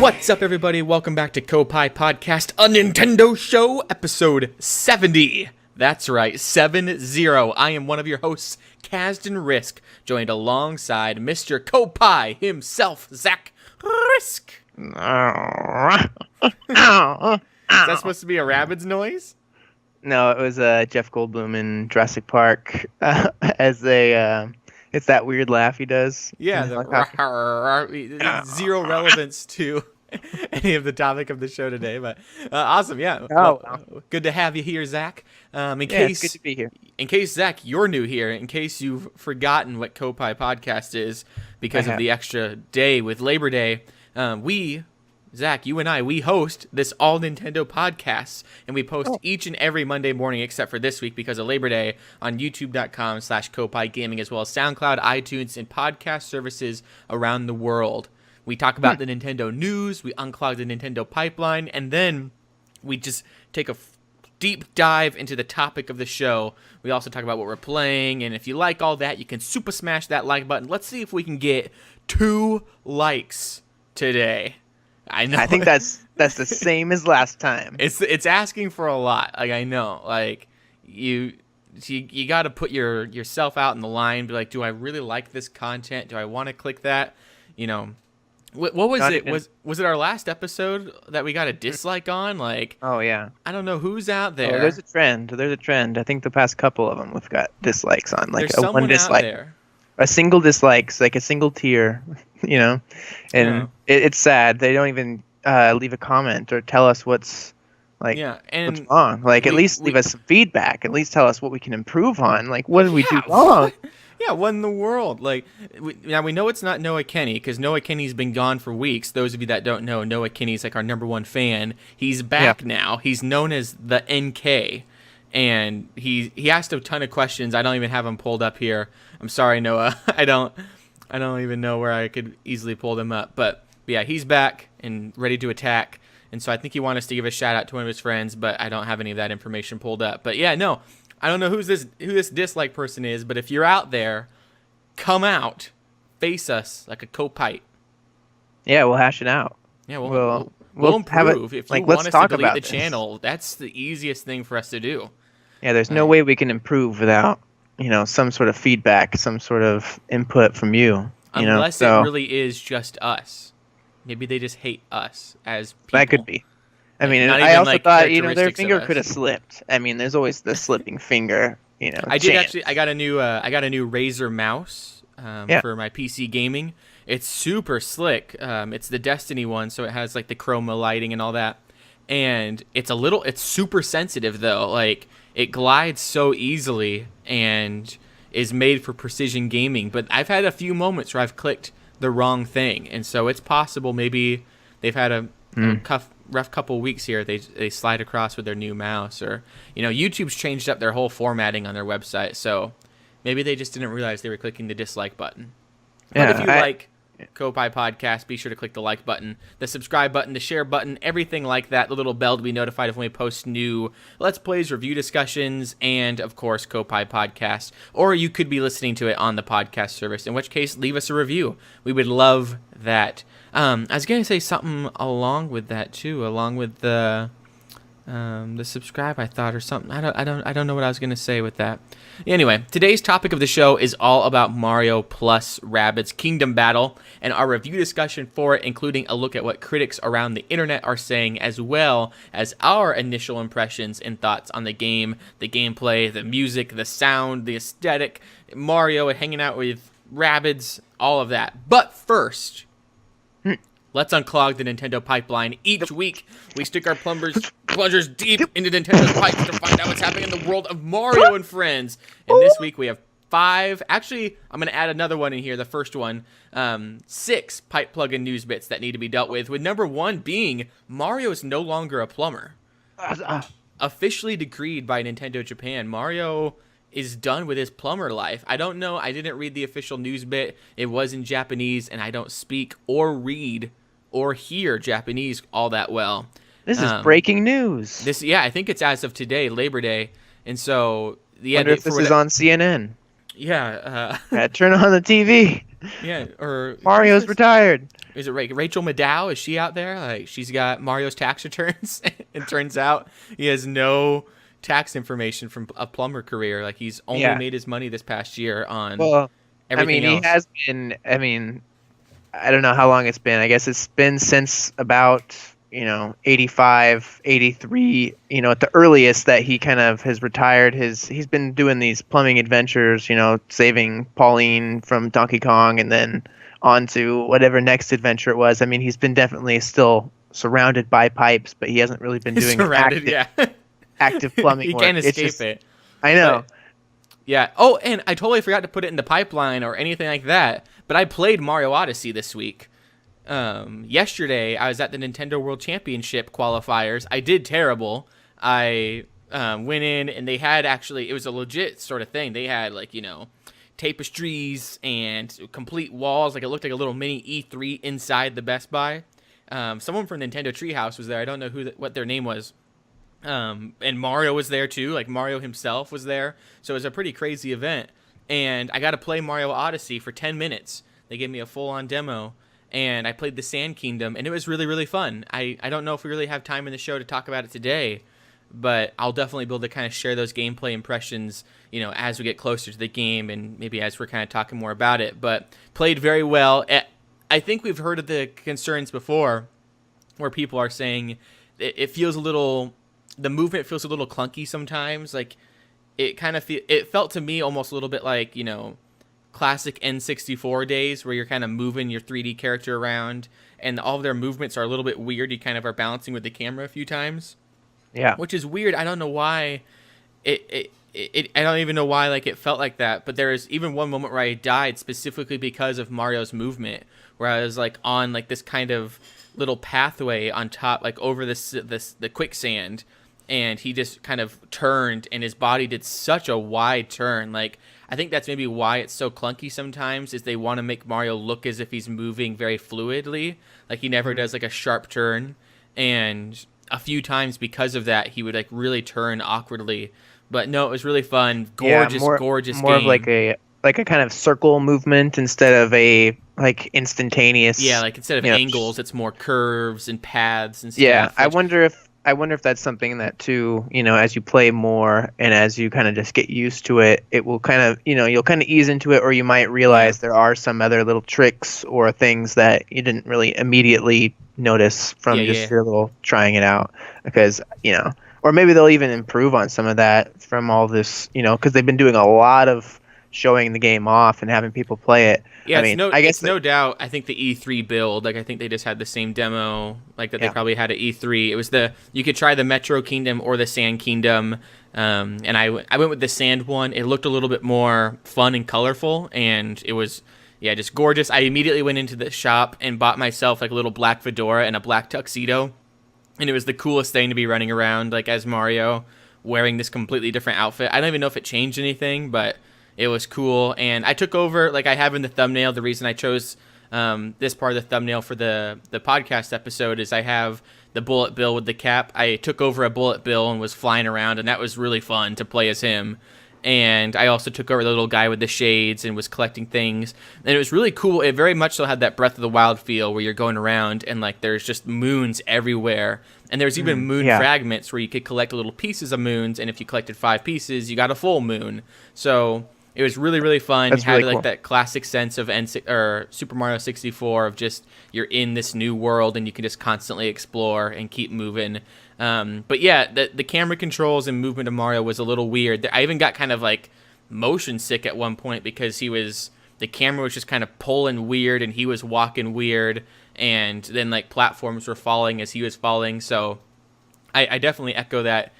What's up, everybody? Welcome back to Koppai Podcast, a Nintendo show, episode 70. That's right, 70. I am one of your hosts, Kasdan Risk, joined alongside Mr. Koppai himself, Zach Risk. Is that supposed to be a Rabbids noise? No, it was Jeff Goldblum in Jurassic Park as they... It's that weird laugh he does. Yeah, zero relevance to any of the topic of the show today, but awesome, yeah. Good to have you here, Zach. It's good to be here. In case, Zach, you're new here, in case you've forgotten what Koppai Podcast is because of the extra day with Labor Day, Zach, you and I, we host this all Nintendo podcast, and we post each and every Monday morning except for this week because of Labor Day on youtube.com/Koppai Gaming, as well as SoundCloud, iTunes, and podcast services around the world. We talk about the Nintendo news, we unclog the Nintendo pipeline, and then we just take a deep dive into the topic of the show. We also talk about what we're playing, and if you like all that, you can super smash that like button. Let's see if we can get 2 likes today. I know. I think that's the same as last time. It's asking for a lot. Like, I know. Like, you got to put yourself out in the line. Be like, do I really like this content? Do I want to click that? You know, what was it? Was it our last episode that we got a dislike on? Like, oh yeah. I don't know who's out there. Oh, there's a trend. I think the past couple of them we've got dislikes on. Like there's one dislike. Out there. A single dislike, like a single tier, you know, and it's sad. They don't even leave a comment or tell us what's what's wrong. Like, at least leave us some feedback. At least tell us what we can improve on. Like, what did we do wrong? What in the world? Like, now we know it's not Noah Kenny because Noah Kenny's been gone for weeks. Those of you that don't know, Noah Kenny's like our #1 fan. He's back now. He's known as the NK. And he asked a ton of questions. I don't even have them pulled up here. I'm sorry, Noah. I don't even know where I could easily pull them up. But yeah, he's back and ready to attack. And so I think he wanted us to give a shout out to one of his friends, but I don't have any of that information pulled up. But yeah, no, I don't know who this dislike person is. But if you're out there, come out, face us like a Koppai. Yeah, we'll hash it out. Yeah, we'll improve. If you want us to delete the channel, that's the easiest thing for us to do. Yeah, there's no way we can improve without, some sort of feedback, some sort of input from you. Unless it really is just us. Maybe they just hate us as people. That could be. I mean, I also thought, their finger could have slipped. I mean, there's always the slipping finger, I did actually. I got a new Razer mouse for my PC gaming. It's super slick. It's the Destiny one, so it has like the chroma lighting and all that. And it's super sensitive though. Like, it glides so easily and is made for precision gaming. But I've had a few moments where I've clicked the wrong thing, and so it's possible maybe they've had a rough couple weeks here. They slide across with their new mouse, or YouTube's changed up their whole formatting on their website, so maybe they just didn't realize they were clicking the dislike button. But if you like Koppai Podcast, be sure to click the like button, the subscribe button, the share button, everything like that, the little bell to be notified if we post new Let's Plays, review discussions, and, of course, Koppai Podcast. Or you could be listening to it on the podcast service, in which case, leave us a review. We would love that. I was going to say something along with that, too, along with the subscribe, I thought, or something. I don't know what I was going to say with that. Anyway, today's topic of the show is all about Mario+Rabbids Kingdom Battle, and our review discussion for it, including a look at what critics around the internet are saying, as well as our initial impressions and thoughts on the game, the gameplay, the music, the sound, the aesthetic, Mario hanging out with Rabbids, all of that. But first, let's unclog the Nintendo pipeline. Each week, we stick our plungers deep into Nintendo's pipes to find out what's happening in the world of Mario and friends. And this week, we have 5. Actually, I'm going to add another one in here, the first one. 6 pipe plug-in news bits that need to be dealt with number 1 being Mario is no longer a plumber. Officially decreed by Nintendo Japan, Mario is done with his plumber life. I don't know. I didn't read the official news bit. It was in Japanese, and I don't speak or read or hear Japanese all that well. This is breaking news. I think it's as of today, Labor Day, and so wonder if this is on CNN. Yeah. Turn on the TV. Yeah, or Mario's retired. Is it Rachel Maddow? Is she out there? Like, she's got Mario's tax returns. It turns out he has no tax information from a plumber career. Like, he's only made his money this past year on everything else. He has been. I don't know how long it's been. I guess it's been since about 85, 83. At the earliest that he kind of has retired. He's been doing these plumbing adventures. Saving Pauline from Donkey Kong, and then on to whatever next adventure it was. I mean, he's been definitely still surrounded by pipes, but he hasn't really been doing active plumbing You work. can't escape it. I know. But, yeah. Oh, and I totally forgot to put it in the pipeline or anything like that, but I played Mario Odyssey this week. Yesterday, I was at the Nintendo World Championship qualifiers. I did terrible. I went in, and they had it was a legit sort of thing. They had, tapestries and complete walls. Like, it looked like a little mini E3 inside the Best Buy. Someone from Nintendo Treehouse was there. I don't know what their name was. And Mario was there too. Like, Mario himself was there. So it was a pretty crazy event. And I got to play Mario Odyssey for 10 minutes. They gave me a full-on demo. And I played the Sand Kingdom. And it was really, really fun. I don't know if we really have time in the show to talk about it today, but I'll definitely be able to kind of share those gameplay impressions, as we get closer to the game and maybe as we're kind of talking more about it. But played very well. I think we've heard of the concerns before where people are saying it feels the movement feels a little clunky sometimes. Like, it felt to me almost a little bit like, classic N64 days where you're kind of moving your 3D character around and all of their movements are a little bit weird. You kind of are balancing with the camera a few times. Yeah. Which is weird. I don't know why I don't even know why it felt like that, but there was even one moment where I died specifically because of Mario's movement, where I was on this kind of little pathway on top, over the quicksand, and he just kind of turned and his body did such a wide turn. I think that's maybe why it's so clunky sometimes, is they want to make Mario look as if he's moving very fluidly. He never does a sharp turn, and a few times because of that he would really turn awkwardly. But no, it was really fun. Gorgeous more game. Of a kind of circle movement instead of a instantaneous. Yeah, instead of angles, it's more curves and paths and stuff. Yeah, I wonder if that's something that too, as you play more and as you kind of just get used to it, it will kind of, you'll kind of ease into it, or you might realize there are some other little tricks or things that you didn't really immediately notice from your little trying it out, because or maybe they'll even improve on some of that from all this, because they've been doing a lot of showing the game off and having people play it. Yeah, it's no doubt. I think the E3 build, I think they just had the same demo that they probably had at E3. It was you could try the Metro Kingdom or the Sand Kingdom, and I went with the Sand one. It looked a little bit more fun and colorful, and it was just gorgeous. I immediately went into the shop and bought myself a little black fedora and a black tuxedo, and it was the coolest thing to be running around as Mario wearing this completely different outfit. I don't even know if it changed anything, but it was cool. And I took over, I have in the thumbnail, the reason I chose this part of the thumbnail for the podcast episode is I have the Bullet Bill with the cap. I took over a Bullet Bill and was flying around, and that was really fun to play as him. And I also took over the little guy with the shades and was collecting things. And it was really cool. It very much so had that Breath of the Wild feel where you're going around and there's just moons everywhere. And there's even moon fragments where you could collect little pieces of moons. And if you collected 5 pieces, you got a full moon. So it was really, really fun. That's it had really cool. That classic sense of Super Mario 64 of just you're in this new world and you can just constantly explore and keep moving. But yeah, the camera controls and movement of Mario was a little weird. I even got kind of motion sick at one point because the camera was just kind of pulling weird and he was walking weird, and then platforms were falling as he was falling. So I definitely echo that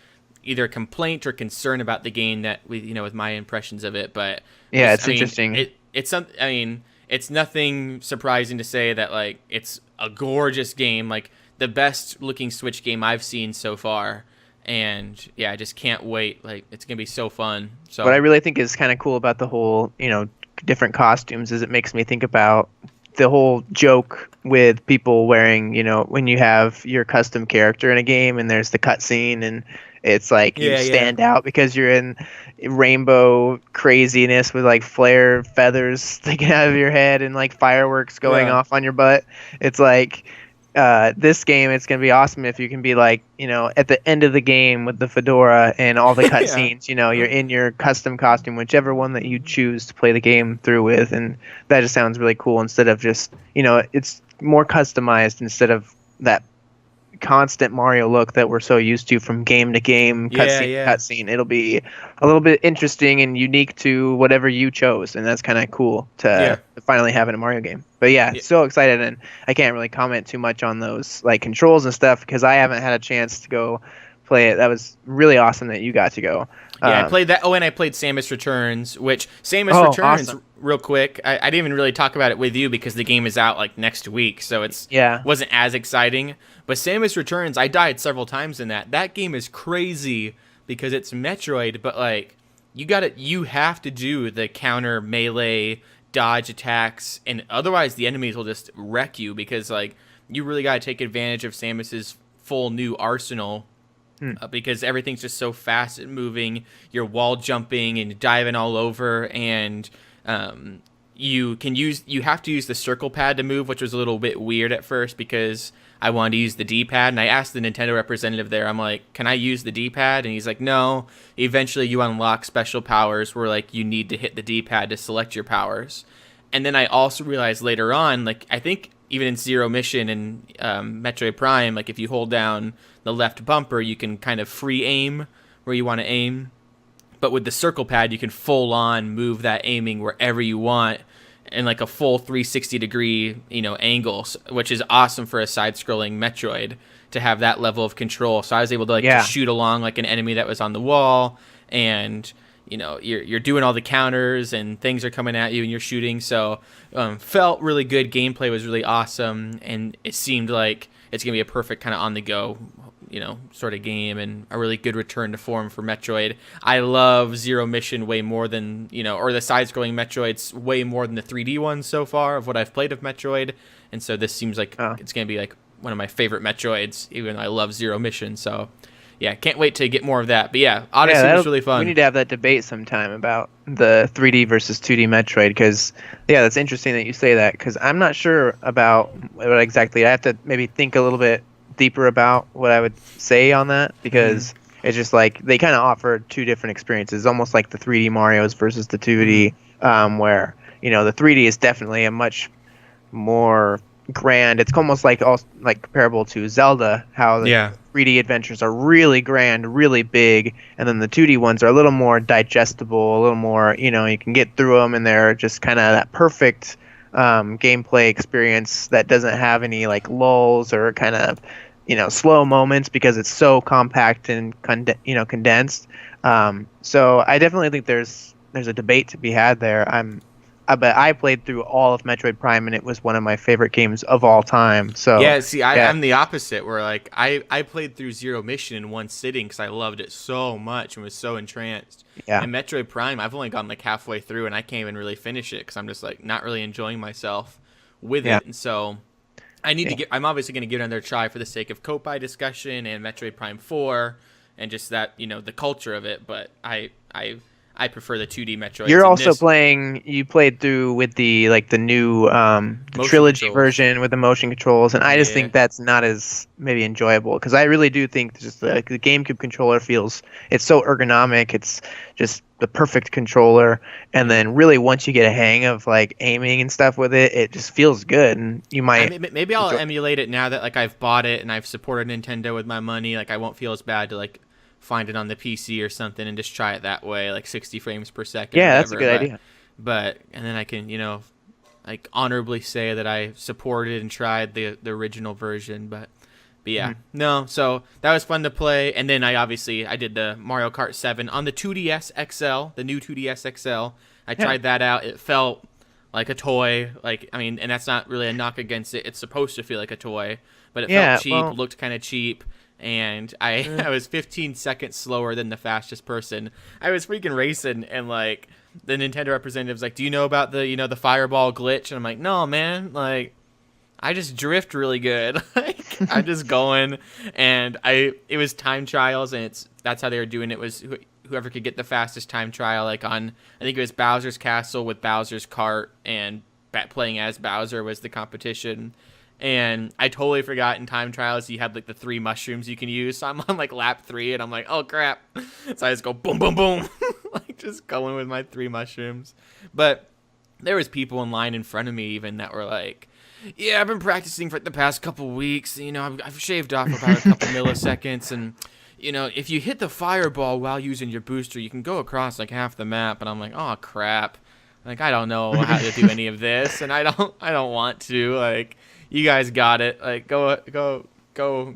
either complaint or concern about the game that with my impressions of it. But it's interesting. It's nothing surprising to say that it's a gorgeous game, the best looking Switch game I've seen so far. And yeah, I just can't wait. It's gonna be so fun. So what I really think is kind of cool about the whole different costumes is it makes me think about the whole joke with people wearing when you have your custom character in a game and there's the cutscene, and It's like you stand out because you're in rainbow craziness with like flare feathers sticking out of your head and like fireworks going off on your butt. It's like this game, it's gonna be awesome if you can be like, at the end of the game with the fedora and all the cutscenes. You're in your custom costume, whichever one that you choose to play the game through with, and that just sounds really cool. Instead of just, it's more customized instead of that constant Mario look that we're so used to from game to game, cutscene. It'll be a little bit interesting and unique to whatever you chose, and that's kind of cool to finally have in a Mario game. But so excited, and I can't really comment too much on those like controls and stuff because I haven't had a chance to go play it. That was really awesome that you got to go. I played that. Oh, and I played Samus Returns, which Samus Returns, awesome. Real quick, I didn't even really talk about it with you because the game is out like next week, so it's wasn't as exciting. But Samus Returns, I died several times in that. That game is crazy because it's Metroid, but like you have to do the counter melee dodge attacks, and otherwise the enemies will just wreck you because like you really got to take advantage of Samus's full new arsenal. Because everything's just so fast and moving, you're wall jumping and diving all over, and you have to use the circle pad to move, which was a little bit weird at first because I wanted to use the D-pad, and I asked the Nintendo representative there, I'm like, can I use the D-pad? And he's like, no. Eventually you unlock special powers where like you need to hit the D-pad to select your powers. And then I also realized later on, like I think even in Zero Mission and Metroid Prime, like if you hold down the left bumper, you can kind of free aim where you want to aim. But with the circle pad, you can full on move that aiming wherever you want in like a full 360 degree, angle, which is awesome for a side-scrolling Metroid to have that level of control. So I was able to like just shoot along like an enemy that was on the wall, and you're doing all the counters and things are coming at you and you're shooting. So felt really good. Gameplay was really awesome, and it seemed like it's gonna be a perfect kind of on the go sort of game, and a really good return to form for Metroid. I love Zero Mission way more than, or the side-scrolling Metroids way more than the 3D ones so far of what I've played of Metroid, and so this seems like it's going to be like one of my favorite Metroids, even though I love Zero Mission, so can't wait to get more of that. But Odyssey was really fun. We need to have that debate sometime about the 3D versus 2D Metroid, because that's interesting that you say that, because I'm not sure about what exactly. I have to maybe think a little bit deeper about what I would say on that, because it's just like they kind of offer two different experiences, almost like the 3D Marios versus the 2D, where the 3D is definitely a much more grand. It's almost like comparable to Zelda, how the 3D adventures are really grand, really big, and then the 2D ones are a little more digestible, a little more you can get through them, and they're just kind of that perfect gameplay experience that doesn't have any like lulls or kind of slow moments because it's so compact and condensed. So I definitely think there's a debate to be had there. But I played through all of Metroid Prime, and it was one of my favorite games of all time. So I'm the opposite, where like I played through Zero Mission in one sitting because I loved it so much and was so entranced. And Metroid Prime, I've only gone like halfway through, and I can't even really finish it because I'm just like not really enjoying myself with it. And so I need to get. I'm obviously going to give it another try for the sake of Koppai discussion and Metroid Prime 4 and just that the culture of it. But I prefer the 2D Metroid. You're also playing. You played through with the new trilogy version with the motion controls, and I just think that's not as maybe enjoyable, because I really do think just the GameCube controller it's so ergonomic. It's just the perfect controller, and then really once you get a hang of like aiming and stuff with it, it just feels good. And you might maybe I'll emulate it now that like I've bought it and I've supported Nintendo with my money. Like I won't feel as bad to like find it on the PC or something and just try it that way, like 60 frames per second. Yeah, that's a good idea. But and then I can, like honorably say that I supported and tried the original version. But no. So that was fun to play. And then I did the Mario Kart 7 on the 2DS XL, the new 2DS XL. I tried that out. It felt like a toy. And that's not really a knock against it. It's supposed to feel like a toy, but it felt cheap, looked kind of cheap. And I was 15 seconds slower than the fastest person. I was freaking racing, and like the Nintendo representative's like, "Do you know about the the fireball glitch?" And I'm like, "No, man. Like, I just drift really good. Like I'm just going, and it was time trials, and that's how they were doing it. Was whoever could get the fastest time trial, like on I think it was Bowser's Castle with Bowser's Cart, and playing as Bowser was the competition. And I totally forgot in time trials you had like the 3 mushrooms you can use. So I'm on like lap 3 and I'm like, oh crap. So I just go boom, boom, boom. Like just going with my 3 mushrooms. But there was people in line in front of me even that were like, yeah, I've been practicing for the past couple weeks. You know, I've shaved off about a couple milliseconds. And, you know, if you hit the fireball while using your booster, you can go across like half the map. And I'm like, oh crap. Like, I don't know how to do any of this. And I don't want to. Like, you guys got it. Like, go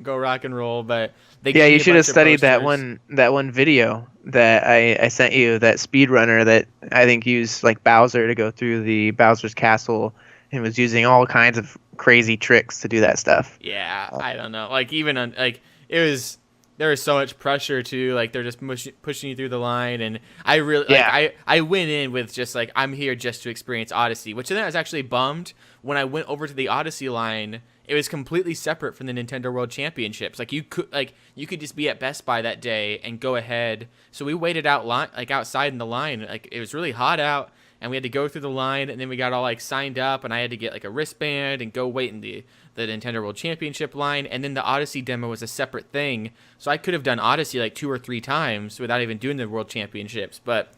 rock and roll. But you should have studied that one video that I sent you, that speedrunner that I think used like Bowser to go through the Bowser's Castle and was using all kinds of crazy tricks to do that stuff. Yeah, I don't know. Like even on like there was so much pressure too. Like they're just pushing you through the line, and I really I went in with just like I'm here just to experience Odyssey, which then I was actually bummed when I went over to the Odyssey line. It was completely separate from the Nintendo World Championships. Like you could just be at Best Buy that day and go ahead. So we waited outside in the line. Like it was really hot out, and we had to go through the line, and then we got all like signed up, and I had to get like a wristband and go wait in the Nintendo World Championship line, and then the Odyssey demo was a separate thing. So I could have done Odyssey like 2 or 3 times without even doing the World Championships. But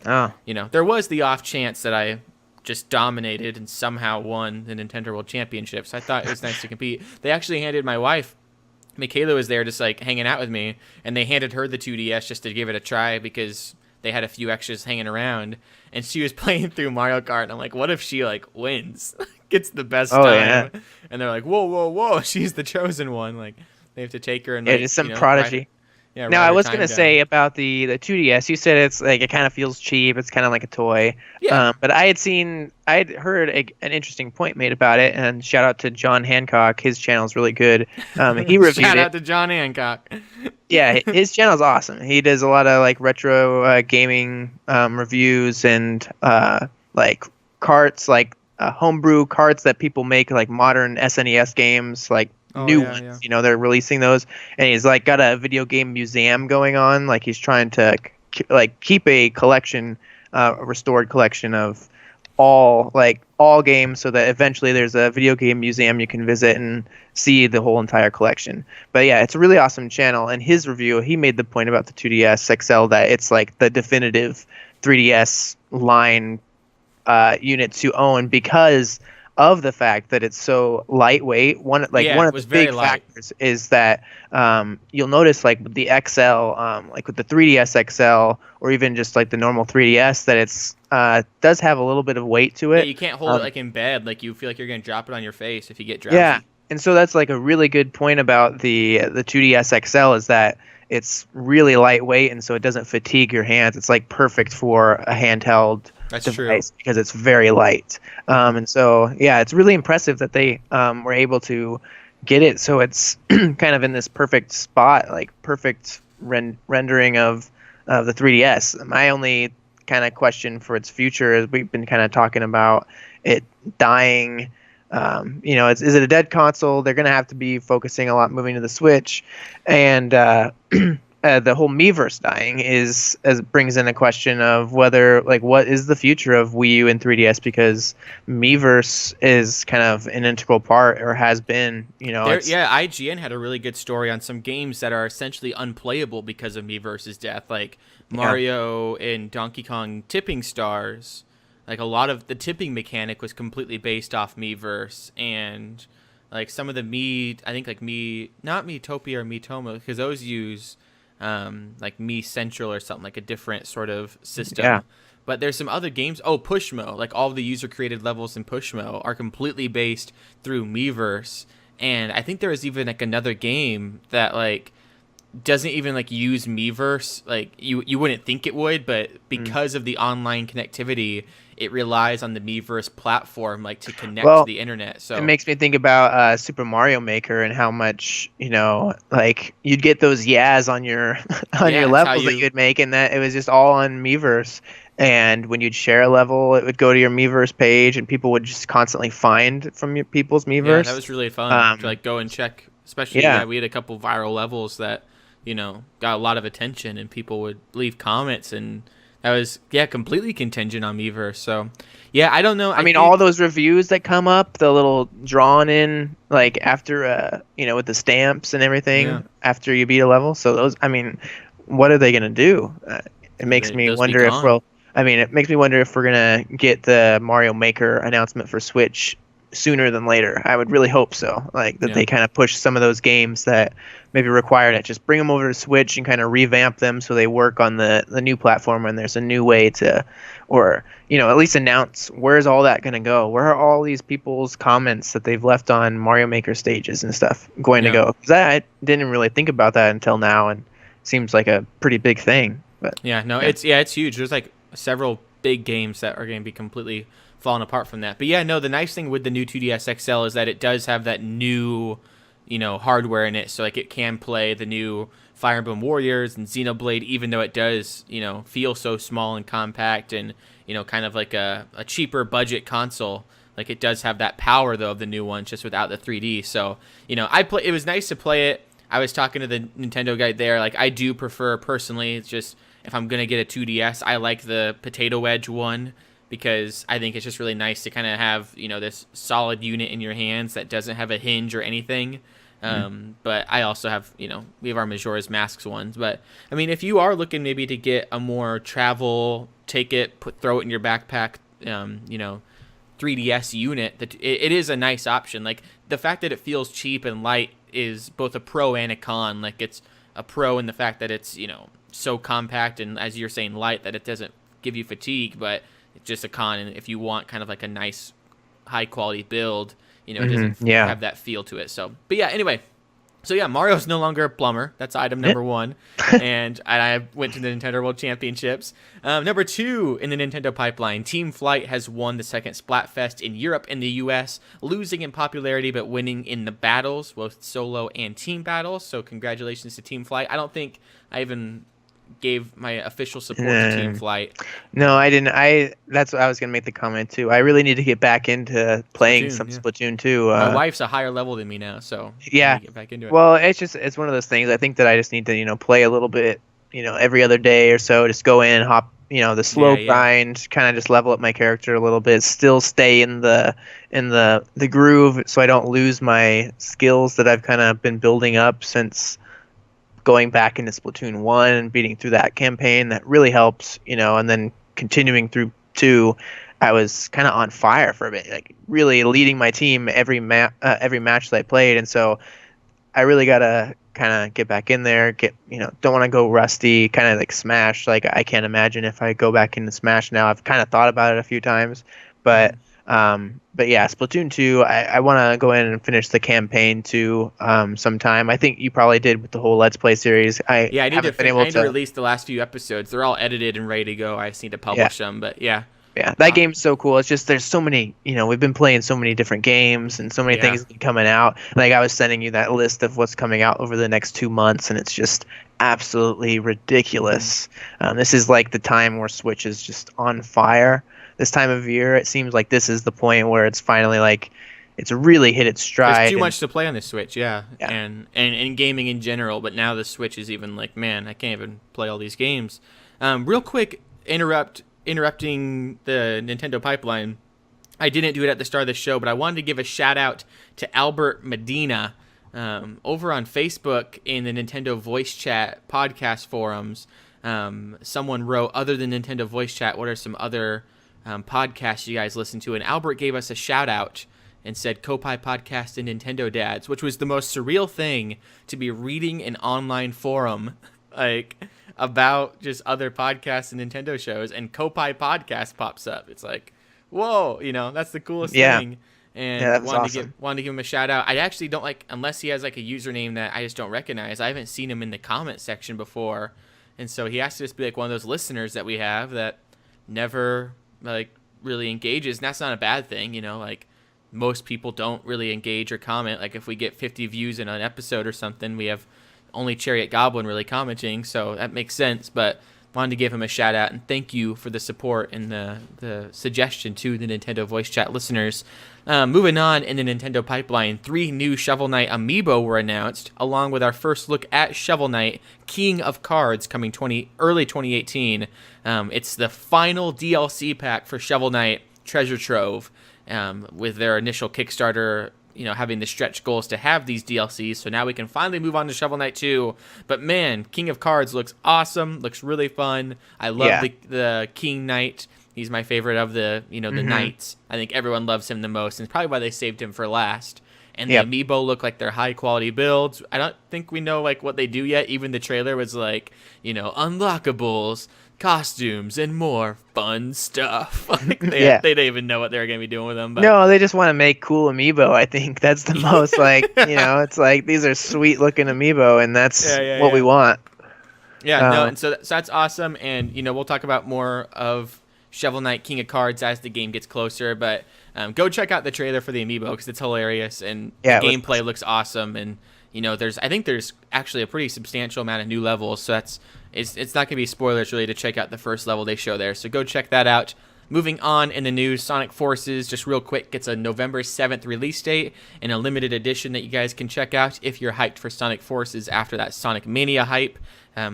you know, there was the off chance that I just dominated and somehow won the Nintendo World Championships. I thought it was nice to compete. They actually handed my wife, Michaela was there just like hanging out with me, and they handed her the 2DS just to give it a try because they had a few extras hanging around, and she was playing through Mario Kart, and I'm like, what if she like wins, gets the best time? Yeah. And they're like, whoa, she's the chosen one. Like they have to take her and just some prodigy. Now I was gonna say about the 2DS. You said it's like it kind of feels cheap. It's kind of like a toy. Yeah. But I'd heard an interesting point made about it, and shout out to John Hancock. His channel's really good. He reviewed shout out to John Hancock. Yeah, his channel's awesome. He does a lot of like retro gaming reviews and like carts, like homebrew carts that people make, like modern SNES games, like. New ones, yeah. You know, they're releasing those, and he's like got a video game museum going on. Like he's trying to like keep a collection, a restored collection of all games, so that eventually there's a video game museum you can visit and see the whole entire collection. But yeah, it's a really awesome channel. And his review, he made the point about the 2DS XL that it's like the definitive 3DS line unit to own because of the fact that it's so lightweight. One of the big factors is that you'll notice like with the XL, like with the 3DS XL, or even just like the normal 3DS, that it's does have a little bit of weight to it. Yeah, you can't hold it like in bed. Like you feel like you're gonna drop it on your face if you get drowsy. Yeah, and so that's like a really good point about the 2DS XL is that it's really lightweight, and so it doesn't fatigue your hands. It's like perfect for a handheld. That's device true. Because it's very light. And so, yeah, it's really impressive that they were able to get it so it's kind of in this perfect spot, like perfect rendering of the 3DS. My only kind of question for its future is we've been kind of talking about it dying. You know, is it a dead console? They're going to have to be focusing a lot moving to the Switch. And the whole Miiverse dying brings in a question of whether, like, what is the future of Wii U and 3DS, because Miiverse is kind of an integral part, or has been, you know. IGN had a really good story on some games that are essentially unplayable because of Miiverse's death, like Mario and Donkey Kong Tipping Stars. Like a lot of the tipping mechanic was completely based off Miiverse, and like some of the I think like not Miitopia or Miitoma, because those use like Mi Central or something, like a different sort of system. Yeah. But there's some other games. Oh, Pushmo, like all the user-created levels in Pushmo are completely based through Miiverse. And I think there was even like another game that like doesn't even like use Miiverse. Like you wouldn't think it would, but because of the online connectivity, it relies on the Miiverse platform like to connect to the internet. So it makes me think about Super Mario Maker and how much, you know, like you'd get those yas on your on your levels that you'd make, and that it was just all on Miiverse. And when you'd share a level, it would go to your Miiverse page, and people would just constantly find from your people's Miiverse. Yeah, that was really fun to like go and check. Especially, we had a couple viral levels that got a lot of attention, and people would leave comments, and that was completely contingent on Miiverse. So I don't know. I mean, all those reviews that come up, the little drawn in like after with the stamps and everything after you beat a level. So those, I mean, what are they gonna do? It makes me wonder if it makes me wonder if we're gonna get the Mario Maker announcement for Switch sooner than later. I would really hope so. Like that they kind of push some of those games that maybe required it. Just bring them over to Switch and kind of revamp them so they work on the new platform, and there's a new way to, or at least announce where's all that gonna go. Where are all these people's comments that they've left on Mario Maker stages and stuff going to go? Because I didn't really think about that until now, and it seems like a pretty big thing. But it's huge. There's like several big games that are going to be completely falling apart from that. But the nice thing with the new 2DS XL is that it does have that new, hardware in it. So like it can play the new Fire Emblem Warriors and Xenoblade, even though it does, feel so small and compact and, kind of like a cheaper budget console. Like it does have that power though of the new one, just without the 3D. So, it was nice to play it. I was talking to the Nintendo guy there. Like I do prefer personally, it's just, if I'm going to get a 2DS, I like the Potato Wedge one because I think it's just really nice to kind of have, this solid unit in your hands that doesn't have a hinge or anything. But I also have, we have our Majora's Masks ones. But, I mean, if you are looking maybe to get a more travel, take it, throw it in your backpack, 3DS unit, it is a nice option. Like, the fact that it feels cheap and light is both a pro and a con. Like, it's a pro in the fact that it's, so compact and, as you're saying, light that it doesn't give you fatigue, but it's just a con. And if you want kind of like a nice high quality build, it doesn't have that feel to it. So, but anyway, so Mario's no longer a plumber. That's item number one. And I went to the Nintendo World Championships. Number 2 in the Nintendo pipeline, Team Flight has won the second Splatfest in Europe and the US, losing in popularity but winning in the battles, both solo and team battles. So congratulations to Team Flight. I don't think I even gave my official support to Team Flight. No, I didn't. That's what I was gonna make the comment too. I really need to get back into playing Splatoon 2. My wife's a higher level than me now, so get back into it. Well, it's one of those things. I think that I just need to play a little bit, every other day or so. Just go in, hop, the slow grind, kind of just level up my character a little bit. Still stay in the groove, so I don't lose my skills that I've kind of been building up since going back into Splatoon 1 and beating through that campaign. That really helps, and then continuing through 2, I was kind of on fire for a bit, like really leading my team every match that I played. And so I really got to kind of get back in there, don't want to go rusty, kind of like Smash. Like I can't imagine if I go back into Smash now. I've kind of thought about it a few times, but Splatoon 2, I want to go in and finish the campaign too sometime. I think you probably did with the whole Let's Play series. I need to release the last few episodes. They're all edited and ready to go. I just need to publish them, but that game's so cool. It's just there's so many, we've been playing so many different games and so many things coming out. Like I was sending you that list of what's coming out over the next 2 months, and it's just absolutely ridiculous. This is like the time where Switch is just on fire. This time of year, it seems like this is the point where it's finally like it's really hit its stride. There's too much to play on the Switch, and gaming in general. But now the Switch is even like, man, I can't even play all these games. Real quick, interrupting the Nintendo pipeline. I didn't do it at the start of the show, but I wanted to give a shout out to Albert Medina over on Facebook in the Nintendo Voice Chat podcast forums. Someone wrote, other than Nintendo Voice Chat, what are some other podcasts you guys listen to? And Albert gave us a shout out and said Koppai Podcast and Nintendo Dads, which was the most surreal thing to be reading an online forum like about just other podcasts and Nintendo shows, and Koppai Podcast pops up. It's like, whoa, that's the coolest thing. And wanted to give him a shout out. I actually don't unless he has like a username that I just don't recognize. I haven't seen him in the comment section before, and so he has to just be like one of those listeners that we have that never like really engages. And that's not a bad thing, like most people don't really engage or comment. Like if we get 50 views in an episode or something, we have only Chariot Goblin really commenting, so that makes sense. But wanted to give him a shout out and thank you for the support and the suggestion to the Nintendo Voice Chat listeners. Moving on in the Nintendo pipeline, 3 new Shovel Knight amiibo were announced, along with our first look at Shovel Knight King of Cards coming early 2018. It's the final DLC pack for Shovel Knight Treasure Trove, with their initial Kickstarter, having the stretch goals to have these DLCs. So now we can finally move on to Shovel Knight 2. But man, King of Cards looks awesome, looks really fun. I love the King Knight. He's my favorite of the the knights. I think everyone loves him the most, and it's probably why they saved him for last. And the amiibo look like they're high quality builds. I don't think we know what they do yet. Even the trailer was unlockables, costumes, and more fun stuff. They didn't even know what they were gonna be doing with them. But. No, they just want to make cool amiibo. I think that's the most it's like these are sweet looking amiibo, and that's what we want. Yeah, no, and so that's awesome. And we'll talk about more of Shovel Knight King of Cards as the game gets closer, but go check out the trailer for the amiibo because it's hilarious and the gameplay looks awesome. And I think there's actually a pretty substantial amount of new levels, so it's not gonna be spoilers really to check out the first level they show there. So go check that out. Moving on in the news, Sonic Forces, just real quick, gets a November 7th release date and a limited edition that you guys can check out if you're hyped for Sonic Forces after that Sonic Mania hype.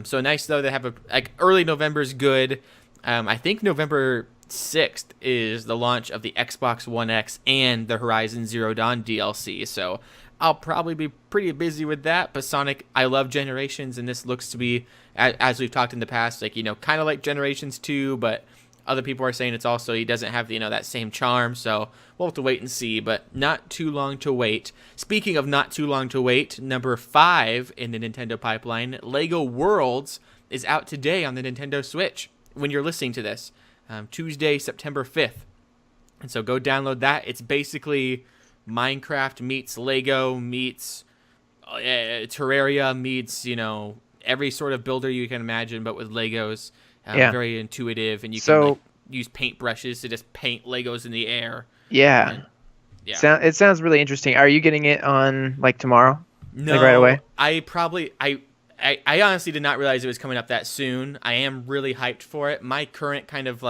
So nice though, they have early November's good. I think November 6th is the launch of the Xbox One X and the Horizon Zero Dawn DLC, so I'll probably be pretty busy with that. But Sonic, I love Generations, and this looks to be, as we've talked in the past, kind of like Generations 2, but other people are saying he doesn't have that same charm, so we'll have to wait and see, but not too long to wait. Speaking of not too long to wait, number 5 in the Nintendo pipeline, LEGO Worlds, is out today on the Nintendo Switch when you're listening to this, Tuesday, September 5th. And so go download that. It's basically Minecraft meets Lego meets Terraria meets, every sort of builder you can imagine, but with Legos. Very intuitive, and you can use paintbrushes to just paint Legos in the air. Yeah. It sounds really interesting. Are you getting it on tomorrow? No, right away? I honestly did not realize it was coming up that soon. I am really hyped for it. My current kind of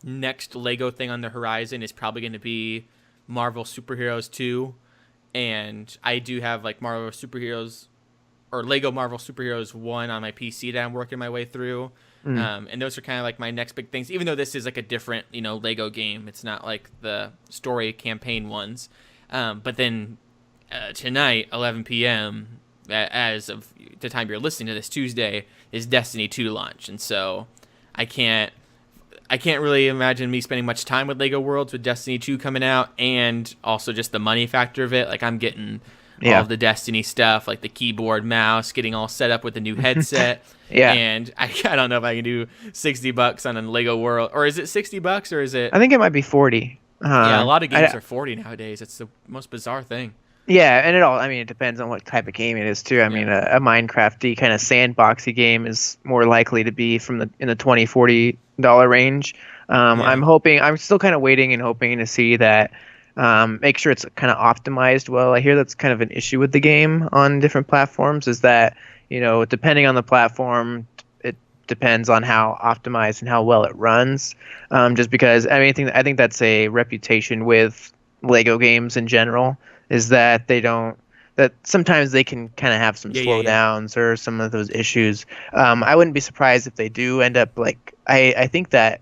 next Lego thing on the horizon is probably going to be Marvel Superheroes 2, and I do have Marvel Superheroes or Lego Marvel Superheroes 1 on my PC that I'm working my way through. And those are kind of my next big things, even though this is a different Lego game. It's not like the story campaign ones. But then tonight, 11 p.m., as of the time you're listening to this, Tuesday, is Destiny 2 launch. And so I can't really imagine me spending much time with LEGO Worlds with Destiny 2 coming out, and also just the money factor of it. I'm getting all of the Destiny stuff, the keyboard, mouse, getting all set up with the new headset. And I don't know if I can do $60 on a LEGO World, or is it $60 or is it? I think it might be 40. A lot of games are 40 nowadays. It's the most bizarre thing. Yeah, and it depends on what type of game it is too. I mean, a Minecraft-y kind of sandboxy game is more likely to be in the $20-$40 range. I'm still kind of waiting and hoping to see that. Make sure it's kind of optimized well. I hear that's kind of an issue with the game on different platforms, is that depending on the platform, it depends on how optimized and how well it runs. Just because I think that's a reputation with Lego games in general, is that that sometimes they can kind of have some slowdowns or some of those issues. I wouldn't be surprised if they do end up I think that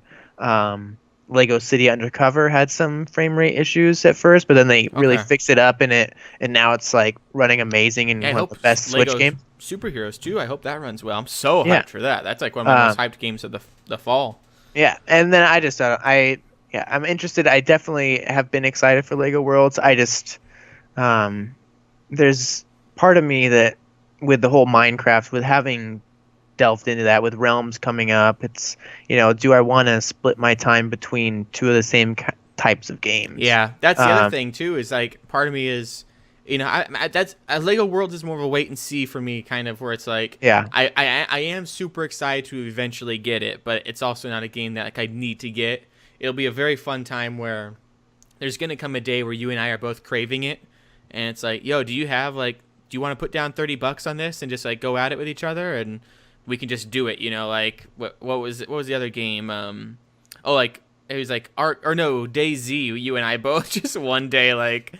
Lego City Undercover had some frame rate issues at first, but then they really fixed it up, and now it's running amazing and one of the best Switch games. Superheroes too. I hope that runs well. I'm so hyped for that. That's one of my most hyped games of the fall. Yeah, and then I'm interested. I definitely have been excited for LEGO Worlds. I just there's part of me that with the whole Minecraft, with having delved into that, with Realms coming up, it's do I want to split my time between two of the same types of games? Yeah, that's the other thing too, is part of me is that's Lego Worlds is more of a wait and see for me, kind of, where it's I am super excited to eventually get it, but it's also not a game that I need to get. It'll be a very fun time where there's gonna come a day where you and I are both craving it, and it's yo, do you have do you want to put down $30 on this and just go at it with each other? And we can just do it. You know, like what was the other game? Like it was like DayZ. You and I both just one day like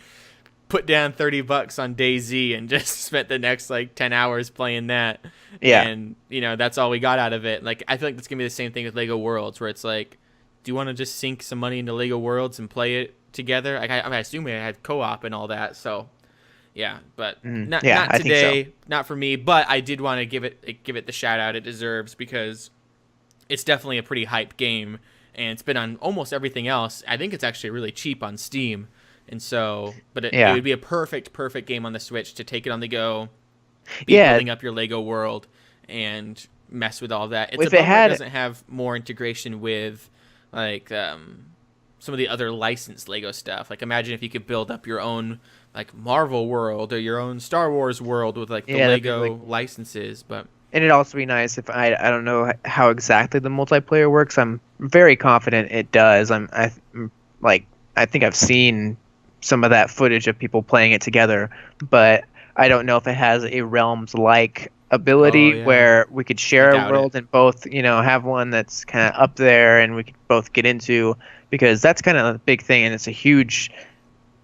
put down $30 on DayZ and just spent the next like 10 hours playing that. Yeah. And you know, that's all we got out of it. Like I feel like it's gonna be the same thing with Lego Worlds, where it's like, do you want to just sink some money into Lego Worlds and play it together? Like I assume we had co-op and all that, so yeah. But not today, not for me. But I did want to give it the shout out it deserves, because it's definitely a pretty hyped game, and it's been on almost everything else. I think it's actually really cheap on Steam, and so it would be a perfect game on the Switch to take it on the go. Building up your Lego world and mess with all that. It's a bummer it doesn't have more integration with like some of the other licensed Lego stuff. Like imagine if you could build up your own like Marvel world or your own Star Wars world with like the Lego licenses. But and it'd also be nice if I don't know how exactly the multiplayer works. I'm very confident it does. I think I've seen some of that footage of people playing it together, but I don't know if it has a Realms-like ability where we could share a world and both, have one that's kind of up there and we could both get into, because that's kind of a big thing, and it's a huge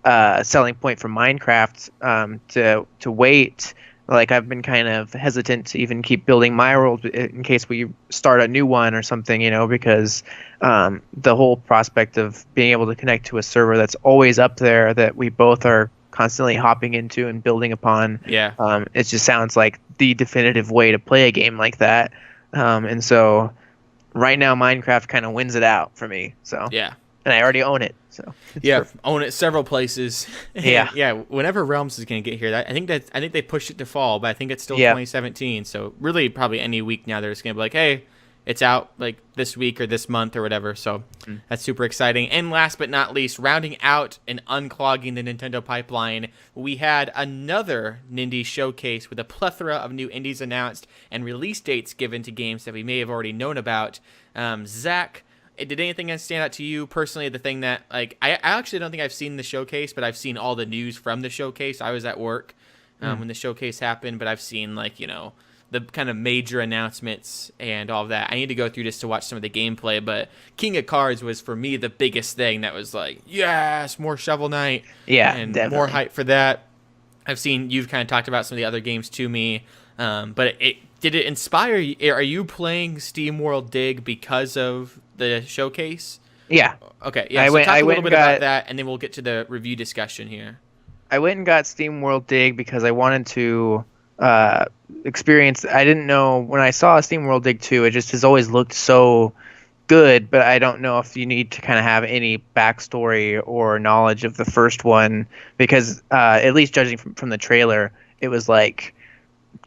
selling point for Minecraft to wait. Like I've been kind of hesitant to even keep building my world in case we start a new one or something, because the whole prospect of being able to connect to a server that's always up there that we both are constantly hopping into and building upon. It just sounds like the definitive way to play a game like that. And so right now Minecraft kind of wins it out for me. So and I already own it. So own it several places. Whenever Realms is going to get here, I think they pushed it to fall, but I think it's still 2017. So really probably any week now they're just going to be like, hey, it's out like this week or this month or whatever. So that's super exciting. And last but not least, rounding out and unclogging the Nintendo pipeline, we had another Nindies showcase with a plethora of new indies announced and release dates given to games that we may have already known about. Zach, did anything stand out to you personally? The thing that I actually don't think I've seen the showcase, but I've seen all the news from the showcase. I was at work when the showcase happened, but I've seen the kind of major announcements and all of that. I need to go through just to watch some of the gameplay, but King of Cards was for me the biggest thing that was like, yes, more Shovel Knight. And definitely more hype for that. I've seen you've kind of talked about some of the other games to me, but did it inspire you? Are you playing SteamWorld Dig because of the showcase? Yeah. Okay. Yeah. So talk a little bit about that, and then we'll get to the review discussion here. I went and got SteamWorld Dig because I wanted to experience. I didn't know when I saw SteamWorld Dig 2, it just has always looked so good, but I don't know if you need to kind of have any backstory or knowledge of the first one, because at least judging from the trailer, it was like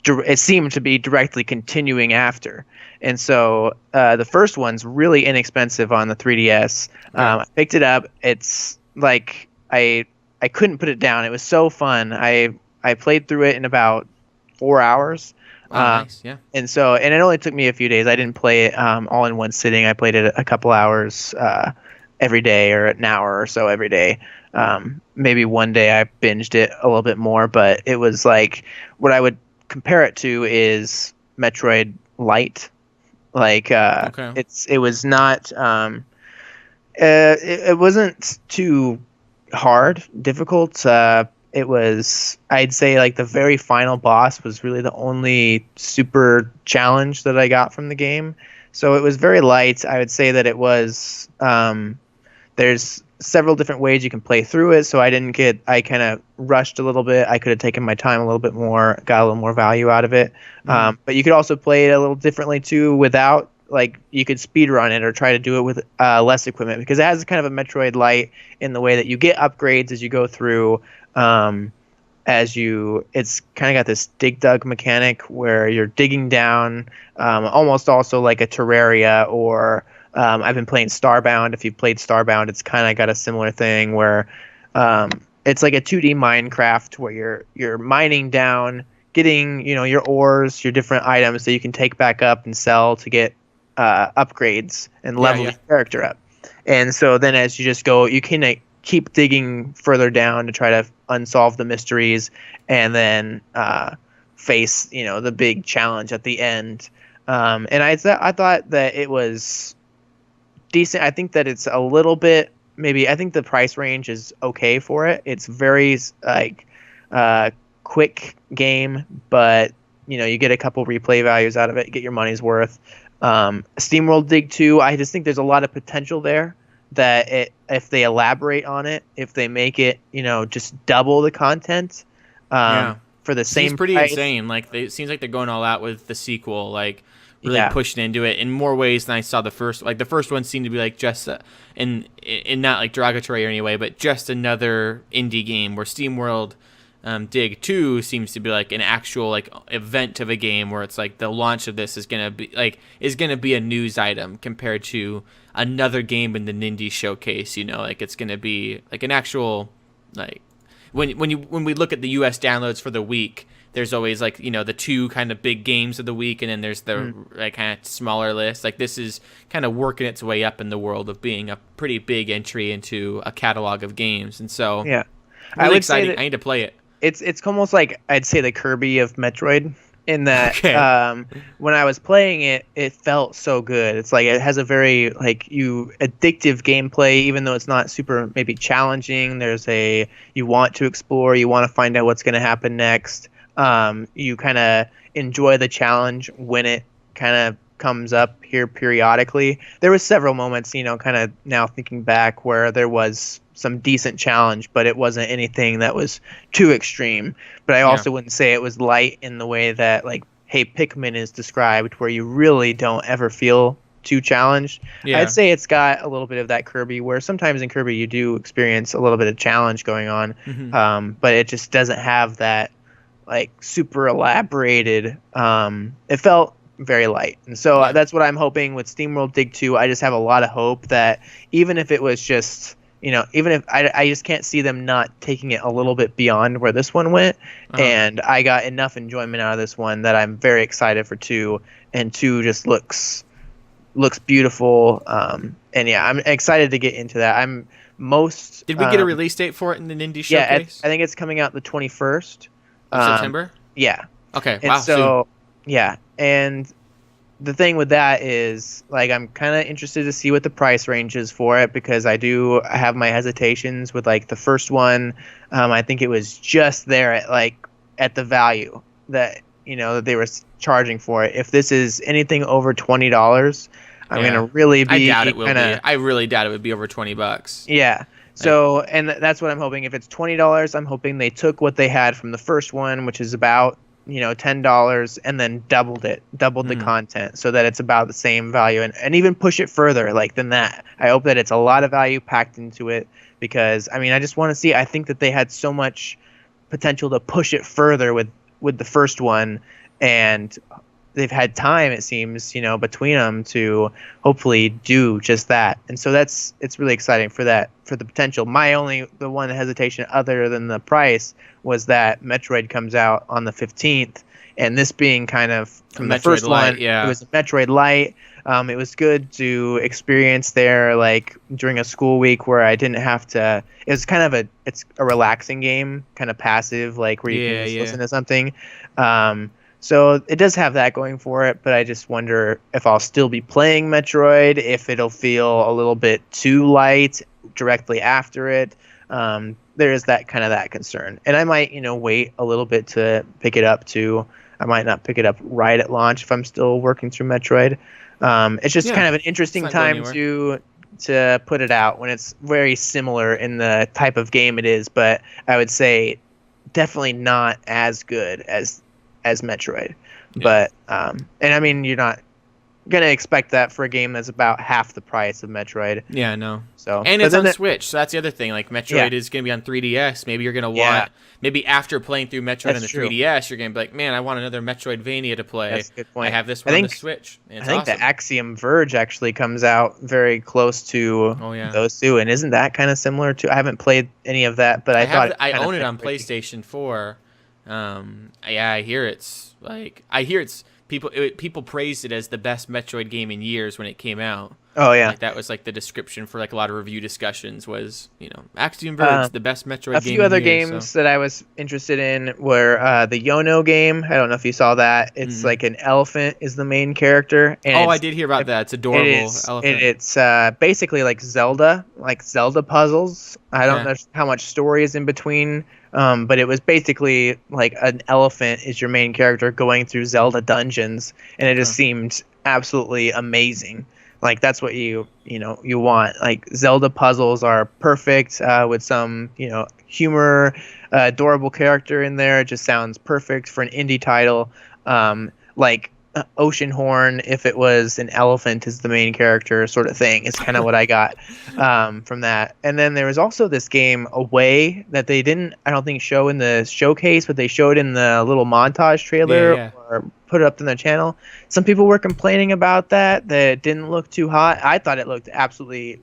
it seemed to be directly continuing after. And so the first one's really inexpensive on the 3DS. I picked it up. It's like I couldn't put it down. It was so fun. I played through it in about 4 hours. Nice. Yeah. And it only took me a few days. I didn't play it all in one sitting. I played it a couple hours every day, or an hour or so every day. Maybe one day I binged it a little bit more, but it was like, what I would compare it to is Metroid Lite. It was not it wasn't too difficult. It was, I'd say, like the very final boss was really the only super challenge that I got from the game. So it was very light. I would say that it was, there's several different ways you can play through it. So I kind of rushed a little bit. I could have taken my time a little bit more, got a little more value out of it. But you could also play it a little differently too, without, like, you could speedrun it or try to do it with less equipment, because it has kind of a Metroid Lite in the way that you get upgrades as you go through. It's kind of got this dig dug mechanic where you're digging down, almost also like a Terraria, or I've been playing Starbound. If you've played Starbound, it's kind of got a similar thing where it's like a 2D Minecraft where you're mining down, getting your ores, your different items that you can take back up and sell to get upgrades and level your character up. And so then as you just go, you can keep digging further down to try to unsolve the mysteries, and then face the big challenge at the end. And I thought that it was decent. I think that it's a little bit maybe. I think the price range is okay for it. It's very like quick game, but you get a couple replay values out of it, get your money's worth. SteamWorld Dig 2, I just think there's a lot of potential there that if they elaborate on it, if they make it, just double the content for the same seems pretty price. insane. Like it seems like they're going all out with the sequel, like really pushing into it in more ways than I saw the first. Like the first one seemed to be like just in not like derogatory or anyway, but just another indie game, where SteamWorld Dig 2 seems to be like an actual like event of a game, where it's like the launch of this is gonna be a news item compared to another game in the Nindies showcase. Like it's gonna be like an actual, like when we look at the US downloads for the week, there's always like the two kind of big games of the week, and then there's the like kind of smaller list. Like this is kind of working its way up in the world of being a pretty big entry into a catalog of games, and so yeah, really I would exciting. say that I need to play it. It's almost like I'd say the Kirby of Metroid, in that Okay. when I was playing it, it felt so good. It's like it has a very addictive gameplay, even though it's not super maybe challenging. You want to explore, you want to find out what's going to happen next. You kind of enjoy the challenge when it kind of comes up here periodically. There was several moments, kind of now thinking back, where there was some decent challenge, but it wasn't anything that was too extreme. But I also wouldn't say it was light in the way that Hey Pikmin is described, where you really don't ever feel too challenged. Yeah. I'd say it's got a little bit of that Kirby, where sometimes in Kirby you do experience a little bit of challenge going on, but it just doesn't have that super elaborated. It felt very light, and so that's what I'm hoping with SteamWorld Dig 2. I just have a lot of hope that even if it was just even if I just can't see them not taking it a little bit beyond where this one went, and I got enough enjoyment out of this one that I'm very excited for 2, and 2 just looks beautiful, and I'm excited to get into that. Did we get a release date for it in the Nindies showcase? I think it's coming out the 21st of September. Yeah. Okay. And wow. So yeah, and the thing with that is I'm kind of interested to see what the price range is for it, because I have my hesitations with the first one. I think it was just there at the value that that they were charging for it. If this is anything over $20, I'm gonna really be. I doubt it will be. I really doubt it would be over $20. Yeah. So, and that's what I'm hoping. If it's $20, I'm hoping they took what they had from the first one, which is about $10, and then doubled the content, so that it's about the same value, and even push it further than that. I hope that it's a lot of value packed into it, because I just want to see. I think that they had so much potential to push it further with the first one, and they've had time, it seems, between them to hopefully do just that. And so it's really exciting for the potential. The one hesitation other than the price was that Metroid comes out on the 15th, and this being kind of from the first one, it was a Metroid Lite. It was good to experience there during a school week where I didn't have to. It was kind of it's a relaxing game, kind of passive, where you can just listen to something. So it does have that going for it, but I just wonder if I'll still be playing Metroid, if it'll feel a little bit too light directly after it. There is that concern, and I might wait a little bit to pick it up too. I might not pick it up right at launch if I'm still working through Metroid. It's just kind of an interesting time to put it out when it's very similar in the type of game it is, but I would say definitely not as good as Metroid. But and you're not gonna expect that for a game that's about half the price of Metroid. Yeah, no. So and it's on Switch, so that's the other thing. Metroid is gonna be on 3DS. Maybe you're gonna want maybe after playing through Metroid on the 3DS, you're gonna be like, man, I want another Metroidvania to play. That's a good point. I have this one on the Switch. I think the Axiom Verge actually comes out very close to those two, and isn't that kind of similar to? I haven't played any of that, but I own it on PlayStation 4. I hear it's people praised it as the best Metroid game in years when it came out. Oh yeah, Like that was like the description for like a lot of review discussions was, Axiom Verge, the best Metroid game. A few other years, games that I was interested in were the Yono game. I don't know if you saw that. It's like an elephant is the main character, and I did hear about that. It's adorable elephant. It's basically like Zelda puzzles. I don't know how much story is in between, but it was basically like an elephant is your main character going through Zelda dungeons, and it just seemed absolutely amazing. Like that's what you want. Like Zelda puzzles are perfect with some humor, adorable character in there. It just sounds perfect for an indie title. Like Ocean Horn, if it was an elephant is the main character sort of thing, is kind of what I got from that. And then there was also this game Away that they didn't, I don't think, show in the showcase, but they showed in the little montage trailer or put it up on their channel. Some people were complaining about that it didn't look too hot. I thought it looked absolutely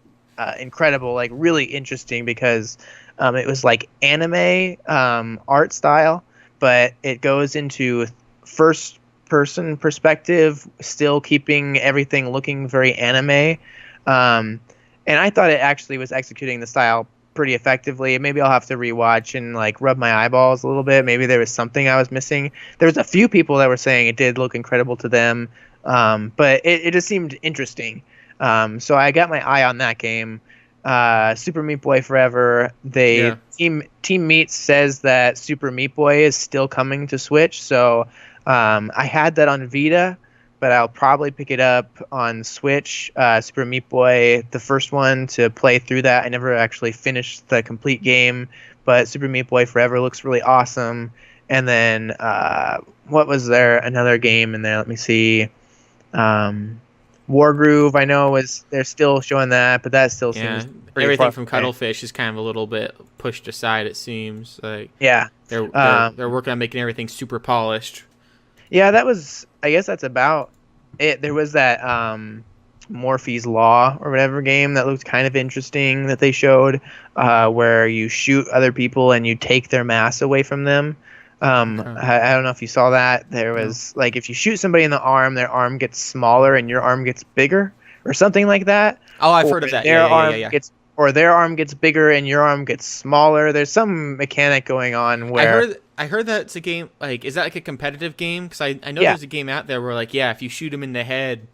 incredible, like really interesting, because it was like anime art style, but it goes into first person perspective, still keeping everything looking very anime. And I thought it actually was executing the style pretty effectively. Maybe I'll have to rewatch and like rub my eyeballs a little bit. Maybe there was something I was missing. There was a few people that were saying it did look incredible to them, but it just seemed interesting. So I got my eye on that game. Super Meat Boy Forever. Team Meat says that Super Meat Boy is still coming to Switch, so I had that on Vita, but I'll probably pick it up on Switch. Super Meat Boy, the first one to play through that. I never actually finished the complete game, but Super Meat Boy Forever looks really awesome. And then what was there? Another game in there. Let me see. Wargroove, I know they're still showing that, but that still seems pretty everything far from Cuttlefish is kind of a little bit pushed aside. It seems like they're working on making everything super polished. Yeah, that was. I guess that's about it. There was that Morphe's Law or whatever game that looked kind of interesting that they showed, where you shoot other people and you take their mass away from them. I don't know if you saw that. There was like if you shoot somebody in the arm, their arm gets smaller and your arm gets bigger, or something like that. Oh, I've heard of that. Their arm gets bigger and your arm gets smaller. There's some mechanic going on where I heard that it's a game. Like, is that like a competitive game? Because I know there's a game out there where like if you shoot them in the head,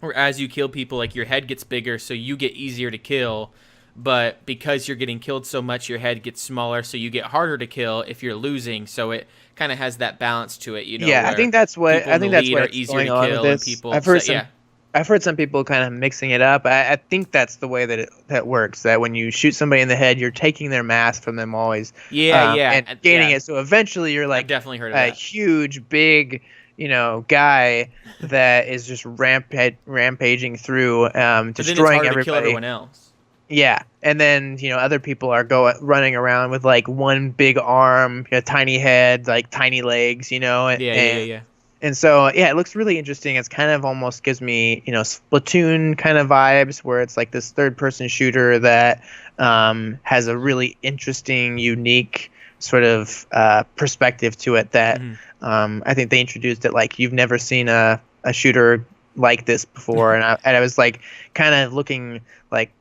or as you kill people, like your head gets bigger, so you get easier to kill. But because you're getting killed so much, your head gets smaller, so you get harder to kill if you're losing. So it kind of has that balance to it, Yeah, I think that's what it's going on with this. People, I've heard some people kind of mixing it up. I think that's the way that works. That when you shoot somebody in the head, you're taking their mass from them always. And gaining it. So eventually, you're like I've definitely heard of that. Huge, big, guy that is just rampaging through, destroying everybody. To kill everyone else. Yeah, and then other people are running around with like one big arm, tiny head, like tiny legs, And so it looks really interesting. It's kind of almost gives me Splatoon kind of vibes, where it's like this third-person shooter that has a really interesting, unique sort of perspective to it that I think they introduced it like you've never seen a shooter like this before, and I was like kind of looking like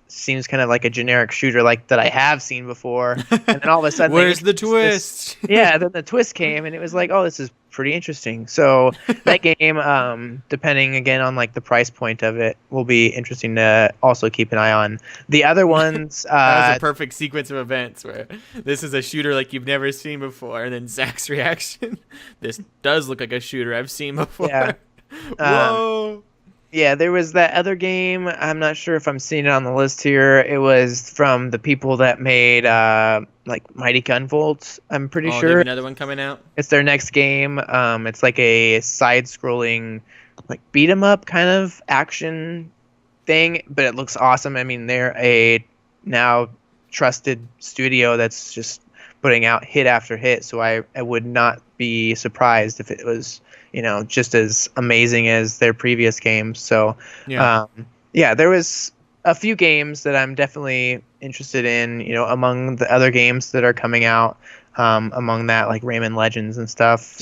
seems kind of like a generic shooter like that I have seen before, and then all of a sudden where's the twist? Then the twist came, and it was like, oh, this is pretty interesting. So that game, depending again on like the price point of it, will be interesting to also keep an eye on. The other ones, that was a perfect sequence of events where this is a shooter like you've never seen before, and then Zach's reaction, this does look like a shooter I've seen before. Yeah. Whoa. Yeah, there was that other game. I'm not sure if I'm seeing it on the list here. It was from the people that made like Mighty Gunvolt. I'm pretty sure. They have another one coming out. It's their next game. It's like a side-scrolling, like beat 'em up kind of action thing, but it looks awesome. I mean, they're a now trusted studio that's just putting out hit after hit. So I would not be surprised if it was just as amazing as their previous games. So, there was a few games that I'm definitely interested in, among the other games that are coming out, among that, like Rayman Legends and stuff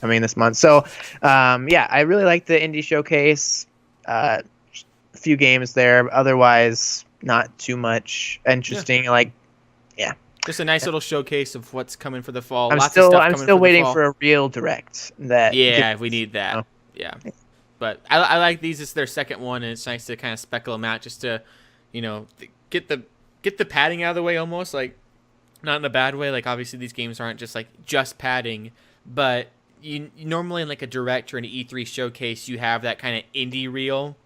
coming this month. So, I really like the indie showcase. few games there. Otherwise, not too much interesting. Yeah. Just a nice little showcase of what's coming for the fall. I'm Lots of stuff I'm coming still for the waiting fall. for a real direct that. Yeah, we need that. Yeah. But I like these. It's their second one, and it's nice to kind of speckle them out just to, get the padding out of the way almost. Like, not in a bad way. Like, obviously these games aren't just padding, but you normally in like a direct or an E3 showcase, you have that kind of indie reel.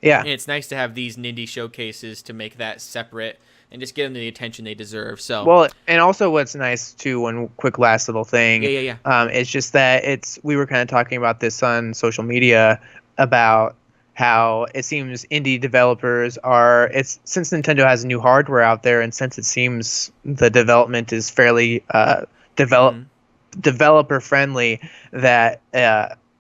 Yeah. And it's nice to have these Nindy showcases to make that separate and just give them the attention they deserve. So well, and also what's nice too, one quick last little thing. Yeah. It's just that we were kind of talking about this on social media about how it seems indie developers since Nintendo has new hardware out there, and since it seems the development is fairly developer friendly, that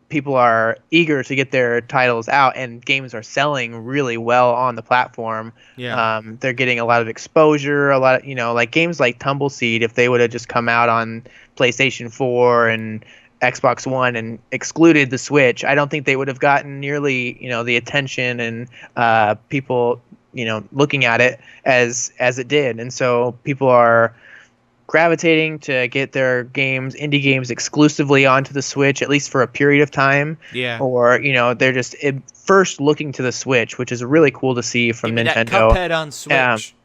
people are eager to get their titles out, and games are selling really well on the platform. Yeah. They're getting a lot of exposure, a lot of, like games like Tumbleseed, if they would have just come out on PlayStation 4 and Xbox One and excluded the Switch, I don't think they would have gotten nearly, the attention and people, looking at it as it did. And so people are gravitating to get their indie games exclusively onto the Switch, at least for a period of time. Yeah. Or, they're just first looking to the Switch, which is really cool to see from Nintendo. That Cuphead on Switch.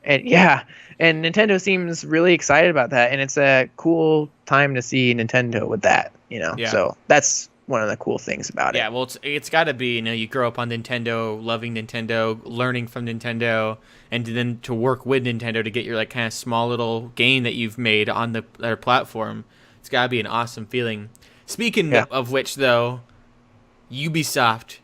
And Nintendo seems really excited about that, and it's a cool time to see Nintendo with that, Yeah. So that's one of the cool things about it. Yeah, well, it's got to be, you grow up on Nintendo, loving Nintendo, learning from Nintendo, and then to work with Nintendo to get your kind of small little game that you've made on their platform. It's got to be an awesome feeling. Speaking of which, though, Ubisoft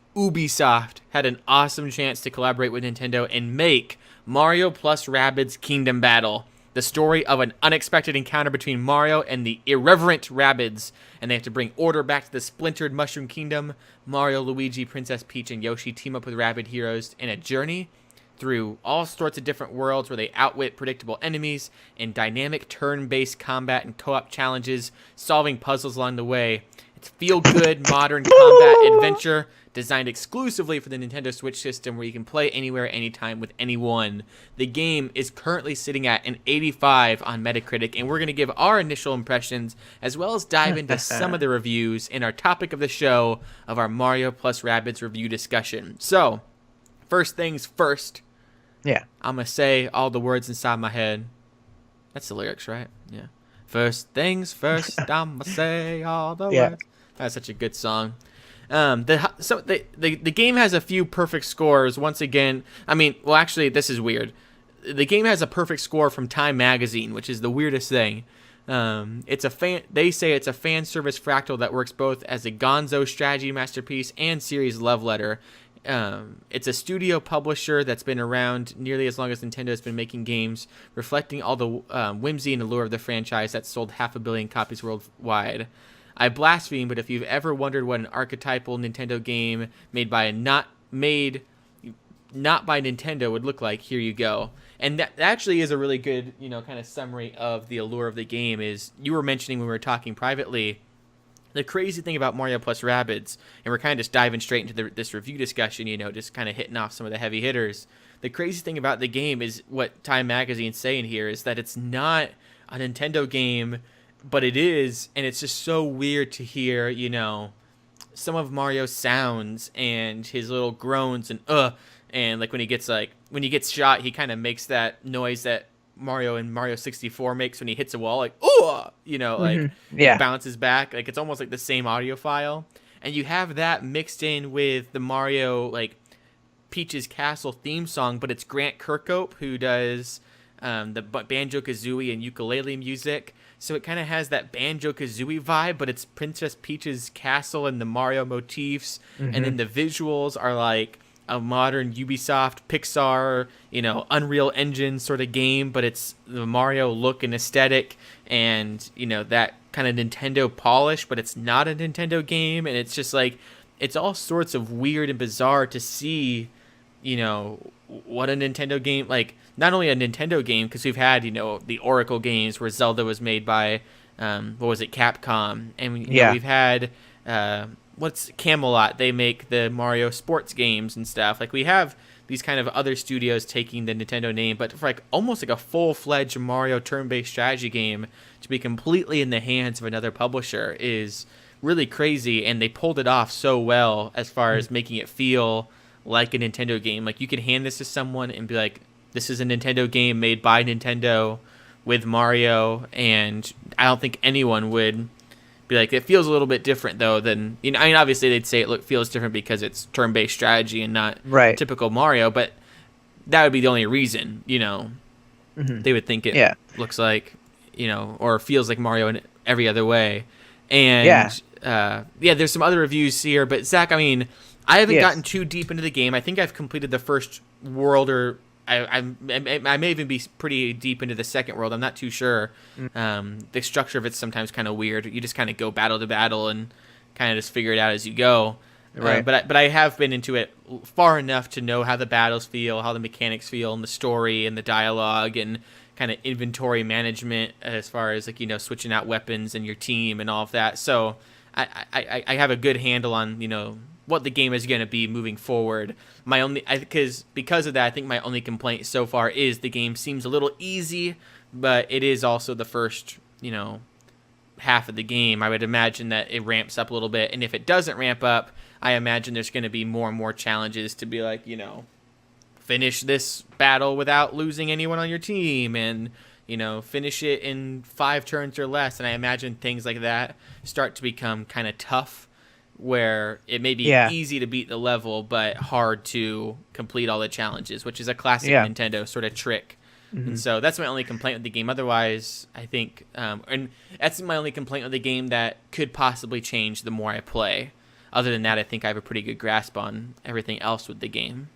had an awesome chance to collaborate with Nintendo and make Mario+Rabbids Kingdom Battle, the story of an unexpected encounter between Mario and the irreverent Rabbids, and they have to bring order back to the splintered Mushroom Kingdom. Mario, Luigi, Princess Peach, and Yoshi team up with Rabbid heroes in a journey through all sorts of different worlds where they outwit predictable enemies in dynamic turn-based combat and co-op challenges, solving puzzles along the way. It's feel-good, modern combat adventure designed exclusively for the Nintendo Switch system, where you can play anywhere, anytime, with anyone. The game is currently sitting at an 85 on Metacritic, and we're going to give our initial impressions, as well as dive into some of the reviews in our topic of the show of our Mario+Rabbids review discussion. So, first things first. Yeah. I'm going to say all the words inside my head. That's the lyrics, right? Yeah. First things first, I'm going to say all the words. That's such a good song. The game has a few perfect scores. Once again, actually, this is weird. The game has a perfect score from Time Magazine, which is the weirdest thing. They say it's a fan service fractal that works both as a gonzo strategy masterpiece and series love letter. It's a studio publisher that's been around nearly as long as Nintendo has been making games, reflecting all the whimsy and allure of the franchise that's sold 500 million copies worldwide. I blaspheme, but if you've ever wondered what an archetypal Nintendo game made by not by Nintendo would look like, here you go. And that actually is a really good, kind of summary of the allure of the game. Is you were mentioning when we were talking privately, the crazy thing about Mario+Rabbids, and we're kind of just diving straight into this review discussion, just kind of hitting off some of the heavy hitters. The crazy thing about the game is what Time Magazine's saying here is that it's not a Nintendo game, but it is, and it's just so weird to hear, some of Mario's sounds and his little groans and like when he gets shot, he kind of makes that noise that Mario in Mario 64 makes when he hits a wall, like it bounces back. Like it's almost like the same audio file, and you have that mixed in with the Mario Peach's Castle theme song, but it's Grant Kirkhope who does the Banjo-Kazooie and ukulele music. So it kind of has that Banjo-Kazooie vibe, but it's Princess Peach's castle and the Mario motifs. Mm-hmm. And then the visuals are like a modern Ubisoft, Pixar, Unreal Engine sort of game, but it's the Mario look and aesthetic and, that kind of Nintendo polish, but it's not a Nintendo game. And it's just like, it's all sorts of weird and bizarre to see, what a Nintendo game, like, not only a Nintendo game, because we've had, the Oracle games where Zelda was made by, Capcom. And, we've had, what's Camelot? They make the Mario sports games and stuff. Like, we have these kind of other studios taking the Nintendo name, but for like almost like a full-fledged Mario turn-based strategy game to be completely in the hands of another publisher is really crazy, and they pulled it off so well as far as making it feel like a Nintendo game. Like, you could hand this to someone and be like, this is a Nintendo game made by Nintendo with Mario, and I don't think anyone would be like, it feels a little bit different though than, I mean, obviously they'd say it feels different because it's turn-based strategy and not typical Mario, but that would be the only reason, they would think it looks like, or feels like Mario in every other way. And there's some other reviews here, but Zach, I mean, I haven't gotten too deep into the game. I think I've completed the first world, or I may even be pretty deep into the second world. I'm not too sure. The structure of it's sometimes kind of weird. You just kind of go battle to battle and kind of just figure it out as you go. Right. But I have been into it far enough to know how the battles feel, how the mechanics feel, and the story and the dialogue and kind of inventory management as far as, like, switching out weapons and your team and all of that. So I have a good handle on, what the game is going to be moving forward. Because of that, I think my only complaint so far is the game seems a little easy, but it is also the first, half of the game. I would imagine that it ramps up a little bit, and if it doesn't ramp up, I imagine there's going to be more and more challenges to be like, finish this battle without losing anyone on your team, and finish it in 5 turns or less. And I imagine things like that start to become kind of tough, where it may be easy to beat the level but hard to complete all the challenges, which is a classic Nintendo sort of trick. And so that's my only complaint with the game. Otherwise, I think and that's my only complaint with the game that could possibly change the more I play. Other than that, I think I have a pretty good grasp on everything else with the game.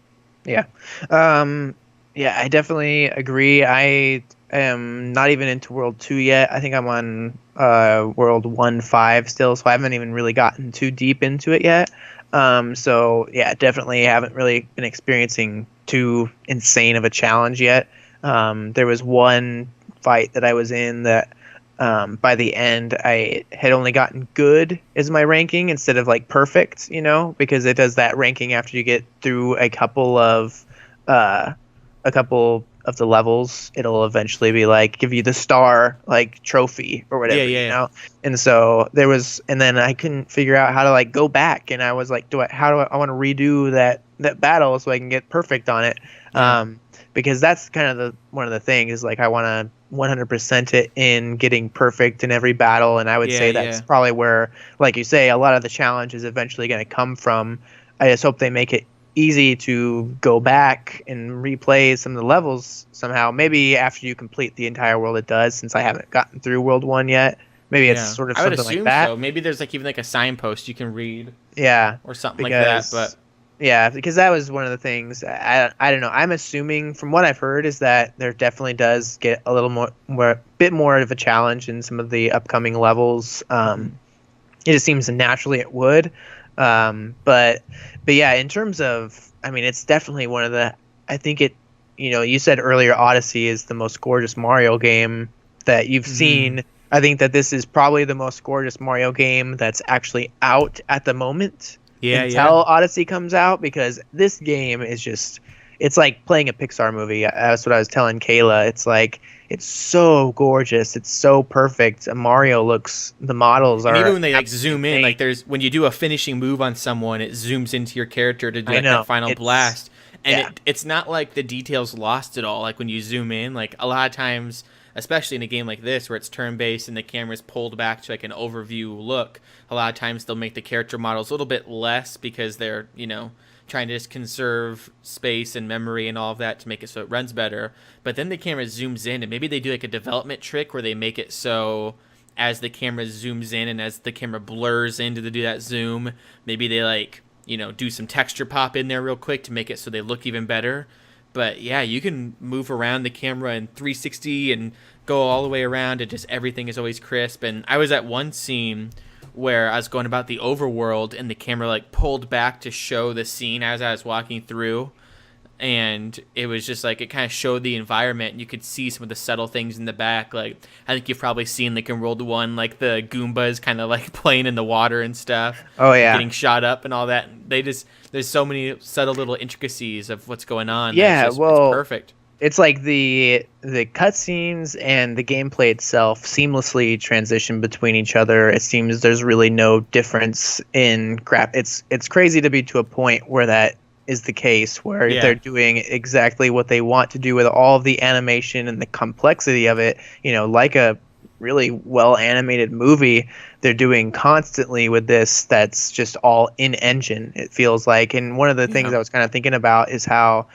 Yeah. I definitely agree. I am not even into World 2 yet. I think I'm on World 1.5 still, so I haven't even really gotten too deep into it yet. Definitely haven't really been experiencing too insane of a challenge yet. There was one fight that I was in that by the end I had only gotten good as my ranking instead of like perfect, because it does that ranking after you get through a couple of the levels. It'll eventually be like give you the star like trophy or whatever, And so and then I couldn't figure out how to like go back, and I was like, I want to redo that battle so I can get perfect on it. Because that's kind of one of the things is like I want to 100% it in getting perfect in every battle, and I would say that's probably where, like you say, a lot of the challenge is eventually going to come from. I just hope they make it easy to go back and replay some of the levels somehow. Maybe after you complete the entire world it does, since I haven't gotten through World 1 yet. Maybe it's sort of something like that. So. Maybe there's like even like a signpost you can read. Or something like that, but... Yeah, because that was one of the things. I don't know. I'm assuming from what I've heard is that there definitely does get a little bit more of a challenge in some of the upcoming levels. It just seems naturally it would. But yeah, in terms of, I mean, it's definitely one of the. I think it. You said earlier Odyssey is the most gorgeous Mario game that you've seen. I think that this is probably the most gorgeous Mario game that's actually out at the moment. Until Odyssey comes out, because this game is just, it's like playing a Pixar movie. That's what I was telling Kayla. It's like, it's so gorgeous. It's so perfect. Mario the models are. And even when they like zoom in, like when you do a finishing move on someone, it zooms into your character to do that final blast. And it's not like the details lost at all. Like when you zoom in, like a lot of times, especially in a game like this where it's turn-based and the camera's pulled back to like an overview look, a lot of times they'll make the character models a little bit less because they're, trying to just conserve space and memory and all of that to make it so it runs better. But then the camera zooms in, and maybe they do like a development trick where they make it so as the camera zooms in and as the camera blurs in to do that zoom, maybe they like, do some texture pop in there real quick to make it so they look even better. But yeah, you can move around the camera in 360 and go all the way around, and just everything is always crisp. And I was at one scene where I was going about the overworld, and the camera like pulled back to show the scene as I was walking through. and it was just like it kind of showed the environment, and you could see some of the subtle things in the back. Like I think you've probably seen like in World 1, like the Goombas kind of like playing in the water and stuff. Oh yeah, getting shot up and all that. There's so many subtle little intricacies of what's going on. Yeah, it's perfect. It's like the cutscenes and the gameplay itself seamlessly transition between each other. It seems there's really no difference in crap. It's crazy to be to a point where that is the case, where they're doing exactly what they want to do with all of the animation and the complexity of it. Like a really well animated movie, they're doing constantly with this. That's just all in engine, it feels like. And one of the things I was kind of thinking about is how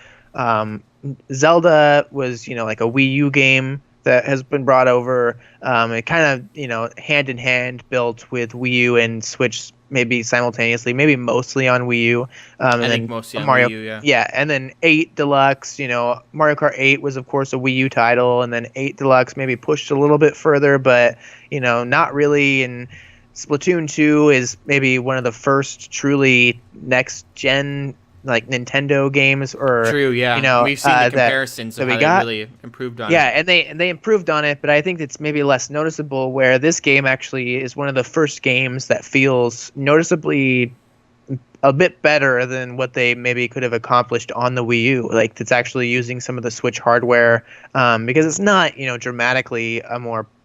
Zelda was, like a Wii U game that has been brought over. It kind of, hand in hand built with Wii U and Switch, maybe simultaneously, maybe mostly on Wii U. I think mostly on Wii U, yeah. Yeah, and then 8 Deluxe, Mario Kart 8 was, of course, a Wii U title, and then 8 Deluxe maybe pushed a little bit further, but, not really. And Splatoon 2 is maybe one of the first truly next-gen like Nintendo games, or true, yeah. We've seen the comparisons of how they really improved on it. Yeah, and they improved on it, but I think it's maybe less noticeable. Where this game actually is one of the first games that feels noticeably a bit better than what they maybe could have accomplished on the Wii U. Like it's actually using some of the Switch hardware, because it's not dramatically a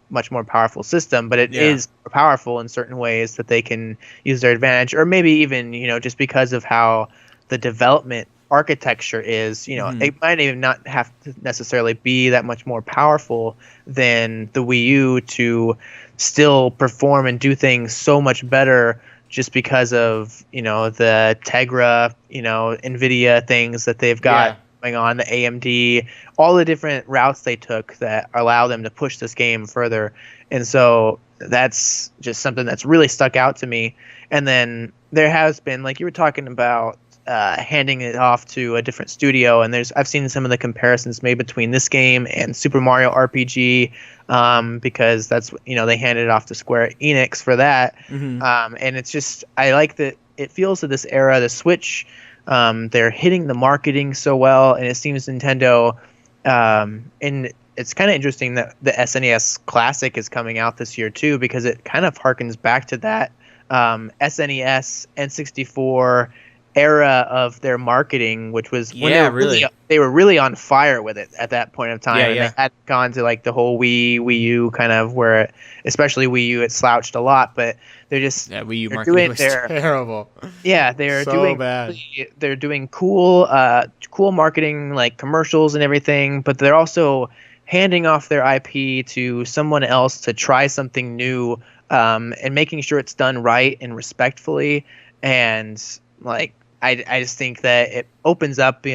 much more powerful system, but it is powerful in certain ways that they can use their advantage, or maybe even just because of how the development architecture is, it might even not have to necessarily be that much more powerful than the Wii U to still perform and do things so much better, just because of the Tegra, NVIDIA things that they've got going on, the AMD, all the different routes they took that allow them to push this game further. And so that's just something that's really stuck out to me. And then there has been, like you were talking about, handing it off to a different studio, and I've seen some of the comparisons made between this game and Super Mario RPG, because that's they handed it off to Square Enix for that, and it's just, I like that it feels to this era, the Switch, they're hitting the marketing so well, and it seems Nintendo, and it's kind of interesting that the SNES Classic is coming out this year too, because it kind of harkens back to that SNES, N64 era of their marketing, which was when they were really on fire with it at that point of time. They had gone to like the whole Wii U kind of, where especially Wii U, it slouched a lot, but they're just Wii U marketing was terrible. Yeah, they're so doing bad. They're doing cool marketing, like commercials and everything, but they're also handing off their IP to someone else to try something new, and making sure it's done right and respectfully. And like I just think that it opens up,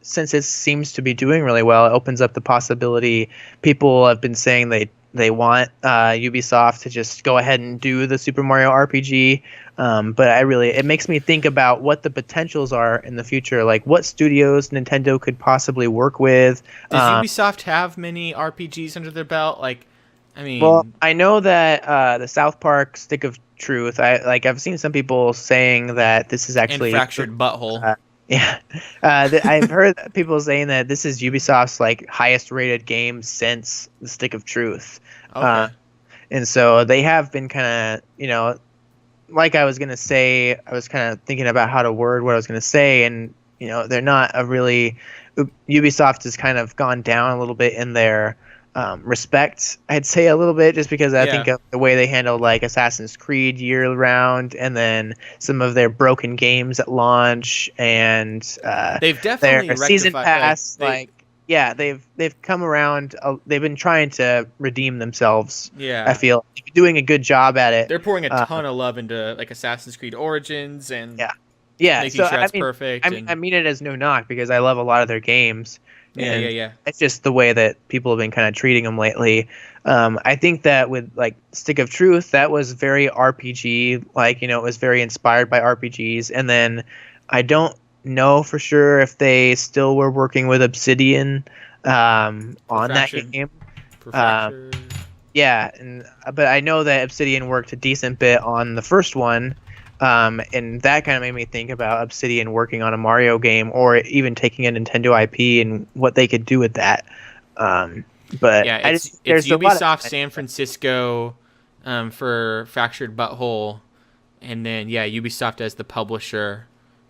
since it seems to be doing really well, it opens up the possibility. People have been saying they want Ubisoft to just go ahead and do the Super Mario RPG, but it makes me think about what the potentials are in the future, like what studios Nintendo could possibly work with. Does Ubisoft have many RPGs under their belt? Like, I mean, well, I know that the South Park Stick of Truth, I've seen some people saying that this is actually Fractured Butthole. I've heard people saying that this is Ubisoft's like highest rated game since the Stick of Truth. Okay. And so they have been kind of, like I was going to say, I was kind of thinking about how to word what I was going to say, and they're not Ubisoft has kind of gone down a little bit in their respect, I'd say, a little bit, just because I think of the way they handled like Assassin's Creed year round, and then some of their broken games at launch, and they've definitely their season pass. They've come around. They've been trying to redeem themselves. Yeah, I feel they're doing a good job at it. They're pouring a ton of love into like Assassin's Creed Origins and making sure that's perfect. I mean it as no knock, because I love a lot of their games. Yeah. It's just the way that people have been kind of treating them lately. I think that with like Stick of Truth, that was very RPG, like, it was very inspired by RPGs. And then I don't know for sure if they still were working with Obsidian on that game. But I know that Obsidian worked a decent bit on the first one. And that kind of made me think about Obsidian working on a Mario game, or even taking a Nintendo IP and what they could do with that. But yeah, I it's just it's there's a lot Ubisoft of San Francisco for Fractured Butthole, and then Ubisoft as the publisher,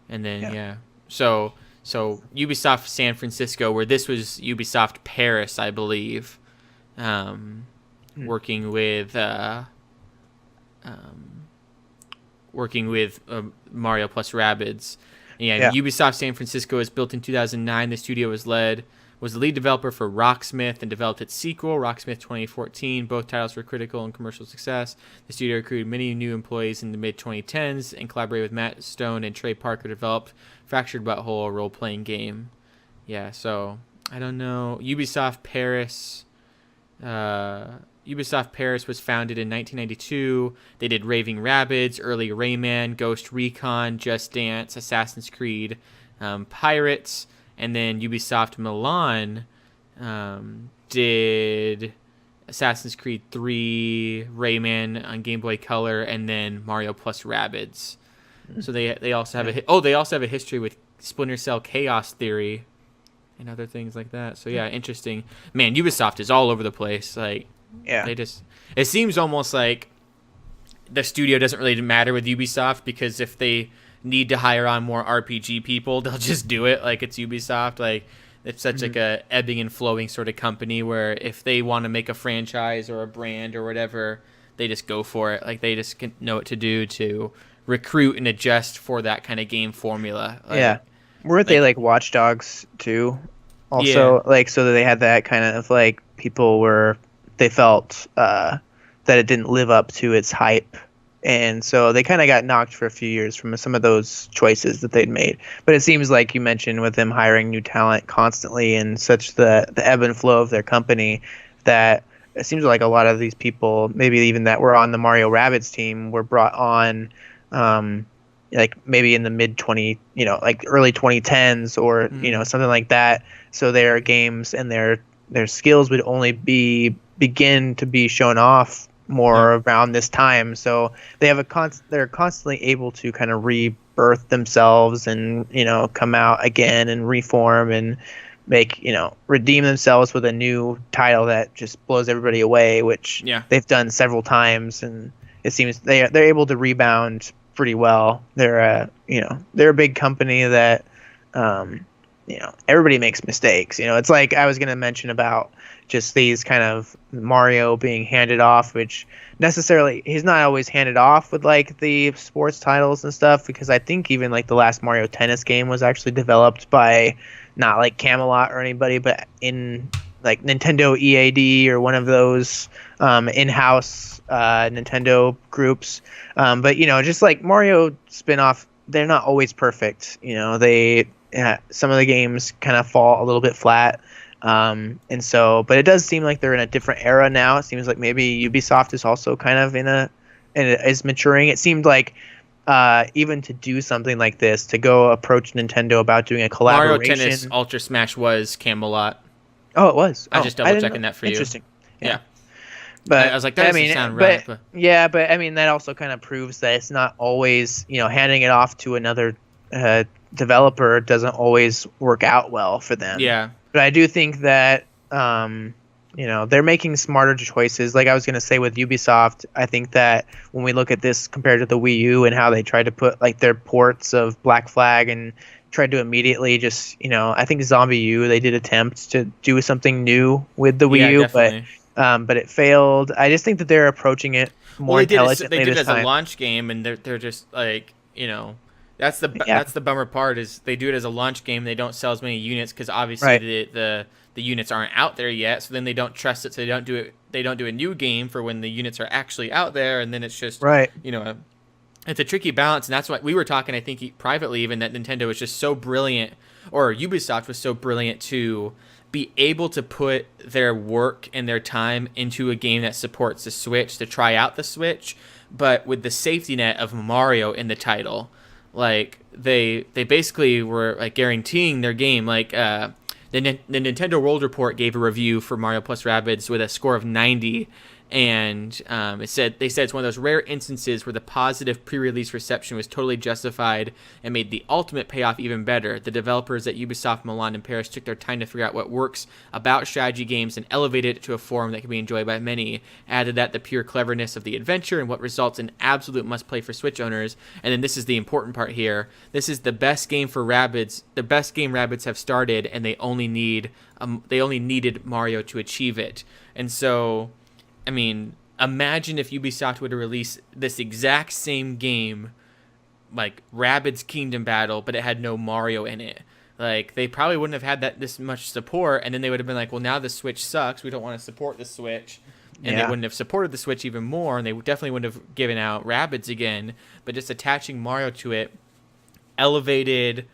and then so Ubisoft San Francisco, where this was Ubisoft Paris, I believe, working with Mario+Rabbids. Ubisoft San Francisco was built in 2009. The studio was the lead developer for Rocksmith and developed its sequel, Rocksmith 2014. Both titles were critical and commercial success. The studio recruited many new employees in the mid-2010s and collaborated with Matt Stone and Trey Parker to develop Fractured Butthole, a role-playing game. Yeah, so I don't know. Ubisoft Paris was founded in 1992. They did Raving Rabbids, early Rayman, Ghost Recon, Just Dance, Assassin's Creed, Pirates, and then Ubisoft Milan did Assassin's Creed 3, Rayman on Game Boy Color, and then Mario+Rabbids. So they also have a history with Splinter Cell Chaos Theory and other things like that. So yeah, interesting. Man, Ubisoft is all over the place. Like, it seems almost like the studio doesn't really matter with Ubisoft, because if they need to hire on more RPG people, they'll just do it. Like, it's Ubisoft. Like, it's such like a ebbing and flowing sort of company where if they want to make a franchise or a brand or whatever, they just go for it. Like, they just know what to do to recruit and adjust for that kind of game formula. Like, weren't they like Watch Dogs too? Also, like, so that they had that kind of like people where they felt that it didn't live up to its hype, and so they kind of got knocked for a few years from some of those choices that they'd made. But it seems like you mentioned, with them hiring new talent constantly and such the ebb and flow of their company, that it seems like a lot of these people, maybe even that were on the Mario+Rabbids team, were brought on like maybe in the like early 2010s or something like that. So their games and their skills would only begin to be shown off more around this time. So they have they're constantly able to kind of rebirth themselves and come out again and reform and make redeem themselves with a new title that just blows everybody away, which they've done several times, and it seems they're able to rebound pretty well. They're a big company that everybody makes mistakes. It's like I was going to mention about just these kind of Mario being handed off, which necessarily he's not always handed off with like the sports titles and stuff, because I think even like the last Mario Tennis game was actually developed by not like Camelot or anybody, but in like Nintendo EAD or one of those in-house Nintendo groups. But just like Mario spin-off, they're not always perfect. Some of the games kind of fall a little bit flat. And so, but it does seem like they're in a different era now. It seems like maybe Ubisoft is also kind of is maturing. It seemed like even to do something like this, to go approach Nintendo about doing a collaboration. Mario Tennis Ultra Smash was Camelot. Oh, it was. I just double checking that for you. Interesting. Yeah. But I was like, that doesn't sound right. But I mean, that also kind of proves that it's not always, handing it off to another developer doesn't always work out well for them. Yeah. But I do think that, they're making smarter choices. Like I was going to say with Ubisoft, I think that when we look at this compared to the Wii U and how they tried to put like their ports of Black Flag and tried to immediately just, I think Zombie U, they did attempt to do something new with the Wii U, definitely. but it failed. I just think that they're approaching it more intelligently. They did it this as time. a launch game, and they're just like, that's the bummer part, is they do it as a launch game. They don't sell as many units because obviously the units aren't out there yet. So then they don't trust it. So they don't do it. They don't do a new game for when the units are actually out there, and then it's just it's a tricky balance. And that's why we were talking, I think privately even, that Nintendo was just so brilliant, or Ubisoft was so brilliant to be able to put their work and their time into a game that supports the Switch, to try out the Switch, but with the safety net of Mario in the title. Like they basically were like guaranteeing their game. Like the Nintendo World Report gave a review for Mario+Rabbids with a score of 90, And they said it's one of those rare instances where the positive pre-release reception was totally justified and made the ultimate payoff even better. The developers at Ubisoft Milan and Paris took their time to figure out what works about strategy games and elevated it to a form that can be enjoyed by many. Added that the pure cleverness of the adventure and what results in absolute must-play for Switch owners. And then this is the important part here. This is the best game for Rabbids, the best game Rabbids have started, and they only needed Mario to achieve it. And so, I mean, imagine if Ubisoft would have released this exact same game, like Rabbids Kingdom Battle, but it had no Mario in it. Like, they probably wouldn't have had this much support, and then they would have been like, well, now the Switch sucks, we don't want to support the Switch. And they wouldn't have supported the Switch even more, and they definitely wouldn't have given out Rabbids again. But just attaching Mario to it elevated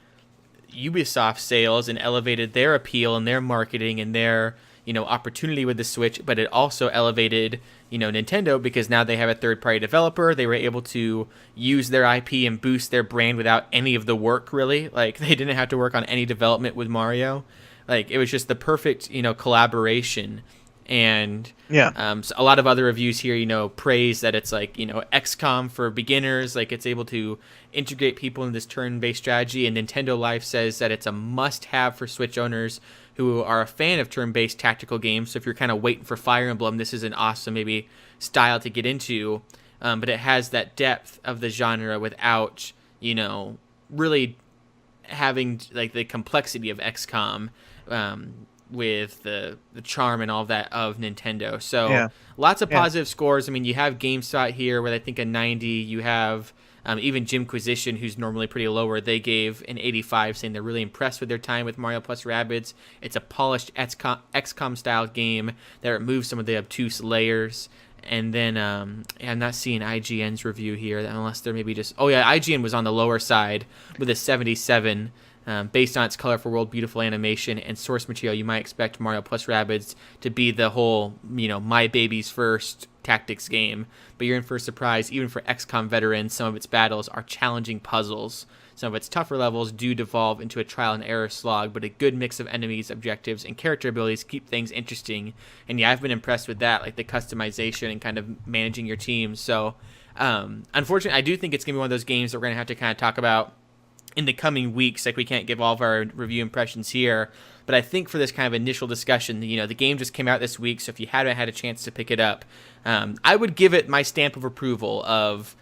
Ubisoft sales and elevated their appeal and their marketing and their opportunity with the Switch, but it also elevated, Nintendo, because now they have a third-party developer. They were able to use their IP and boost their brand without any of the work, really. Like, they didn't have to work on any development with Mario. Like, it was just the perfect, collaboration. And so a lot of other reviews here, praise that it's like, XCOM for beginners. Like, it's able to integrate people in this turn-based strategy. And Nintendo Life says that it's a must-have for Switch owners who are a fan of turn-based tactical games. So if you're kind of waiting for Fire Emblem, this is an awesome maybe style to get into. But it has that depth of the genre without, really having like the complexity of XCOM. With the charm and all that of Nintendo. So lots of positive scores. I mean, you have GameSpot here with I think a 90. You have even Jimquisition, who's normally pretty lower, they gave an 85, saying they're really impressed with their time with Mario+Rabbids. It's a polished XCOM style game that removes some of the obtuse layers. And then I'm not seeing IGN's review here, unless they're maybe just... Oh, yeah, IGN was on the lower side with a 77. Based on its colorful world, beautiful animation, and source material, you might expect Mario+Rabbids to be the whole, my baby's first tactics game. But you're in for a surprise. Even for XCOM veterans, some of its battles are challenging puzzles. Some of its tougher levels do devolve into a trial and error slog, but a good mix of enemies, objectives, and character abilities keep things interesting. And yeah, I've been impressed with that, like the customization and kind of managing your team. So, unfortunately, I do think it's going to be one of those games that we're going to have to kind of talk about in the coming weeks. Like, we can't give all of our review impressions here, but I think for this kind of initial discussion, the game just came out this week, so if you haven't had a chance to pick it up, I would give it my stamp of approval of,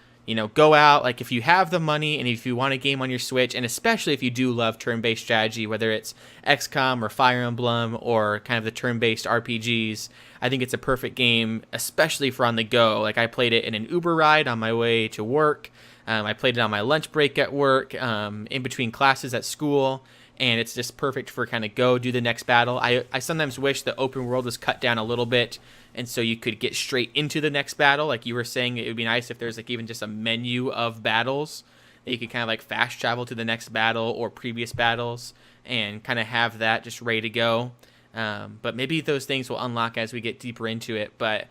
go out, like, if you have the money and if you want a game on your Switch, and especially if you do love turn-based strategy, whether it's XCOM or Fire Emblem or kind of the turn-based RPGs, I think it's a perfect game, especially for on the go. Like, I played it in an Uber ride on my way to work. I played it on my lunch break at work, in between classes at school, and it's just perfect for kind of go do the next battle. I sometimes wish the open world was cut down a little bit, and so you could get straight into the next battle. Like you were saying, it would be nice if there's like even just a menu of battles that you could kind of like fast travel to the next battle or previous battles and kind of have that just ready to go. But maybe those things will unlock as we get deeper into it. But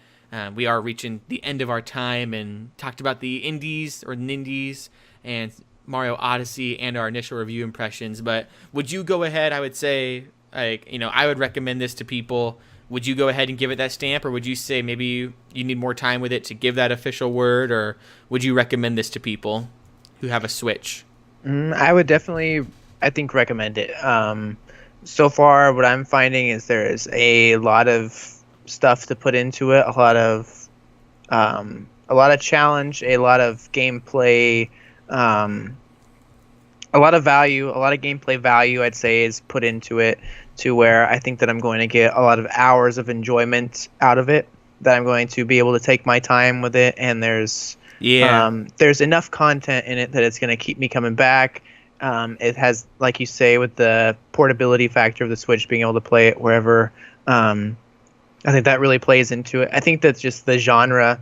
we are reaching the end of our time and talked about the indies or Nindies and Mario Odyssey and our initial review impressions. But would you go ahead? I would say, I would recommend this to people. Would you go ahead and give it that stamp, or would you say maybe you need more time with it to give that official word, or would you recommend this to people who have a Switch? I would definitely, I think, recommend it. So far, what I'm finding is there is a lot of stuff to put into it, a lot of challenge, a lot of gameplay, a lot of value, a lot of gameplay value, I'd say, is put into it, to where I think that I'm going to get a lot of hours of enjoyment out of it, that I'm going to be able to take my time with it, and there's enough content in it that it's going to keep me coming back. It has, like you say, with the portability factor of the Switch, being able to play it wherever. I think that really plays into it. I think that's just the genre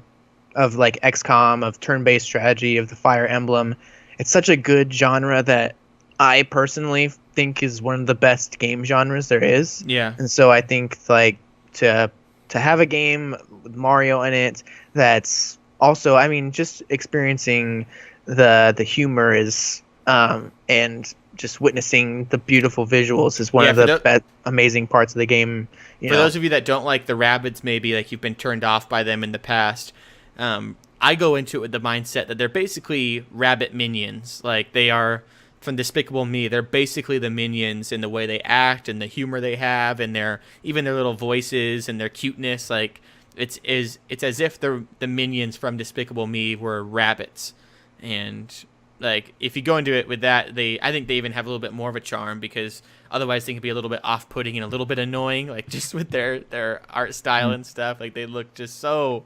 of like XCOM, of turn-based strategy, of the Fire Emblem. It's such a good genre that I personally think is one of the best game genres there is. Yeah. And so I think like to have a game with Mario in it that's also, I mean, just experiencing the humor is and just witnessing the beautiful visuals is one of the amazing parts of the game. For those of you that don't like the Rabbids, maybe like you've been turned off by them in the past, I go into it with the mindset that they're basically rabbit minions. Like, they are from Despicable Me. They're basically the minions in the way they act and the humor they have, and even their little voices and their cuteness. Like, it's as if the minions from Despicable Me were rabbits. And like, if you go into it with that, I think they even have a little bit more of a charm, because otherwise they can be a little bit off-putting and a little bit annoying, like just with their art style and stuff. Like, they look just so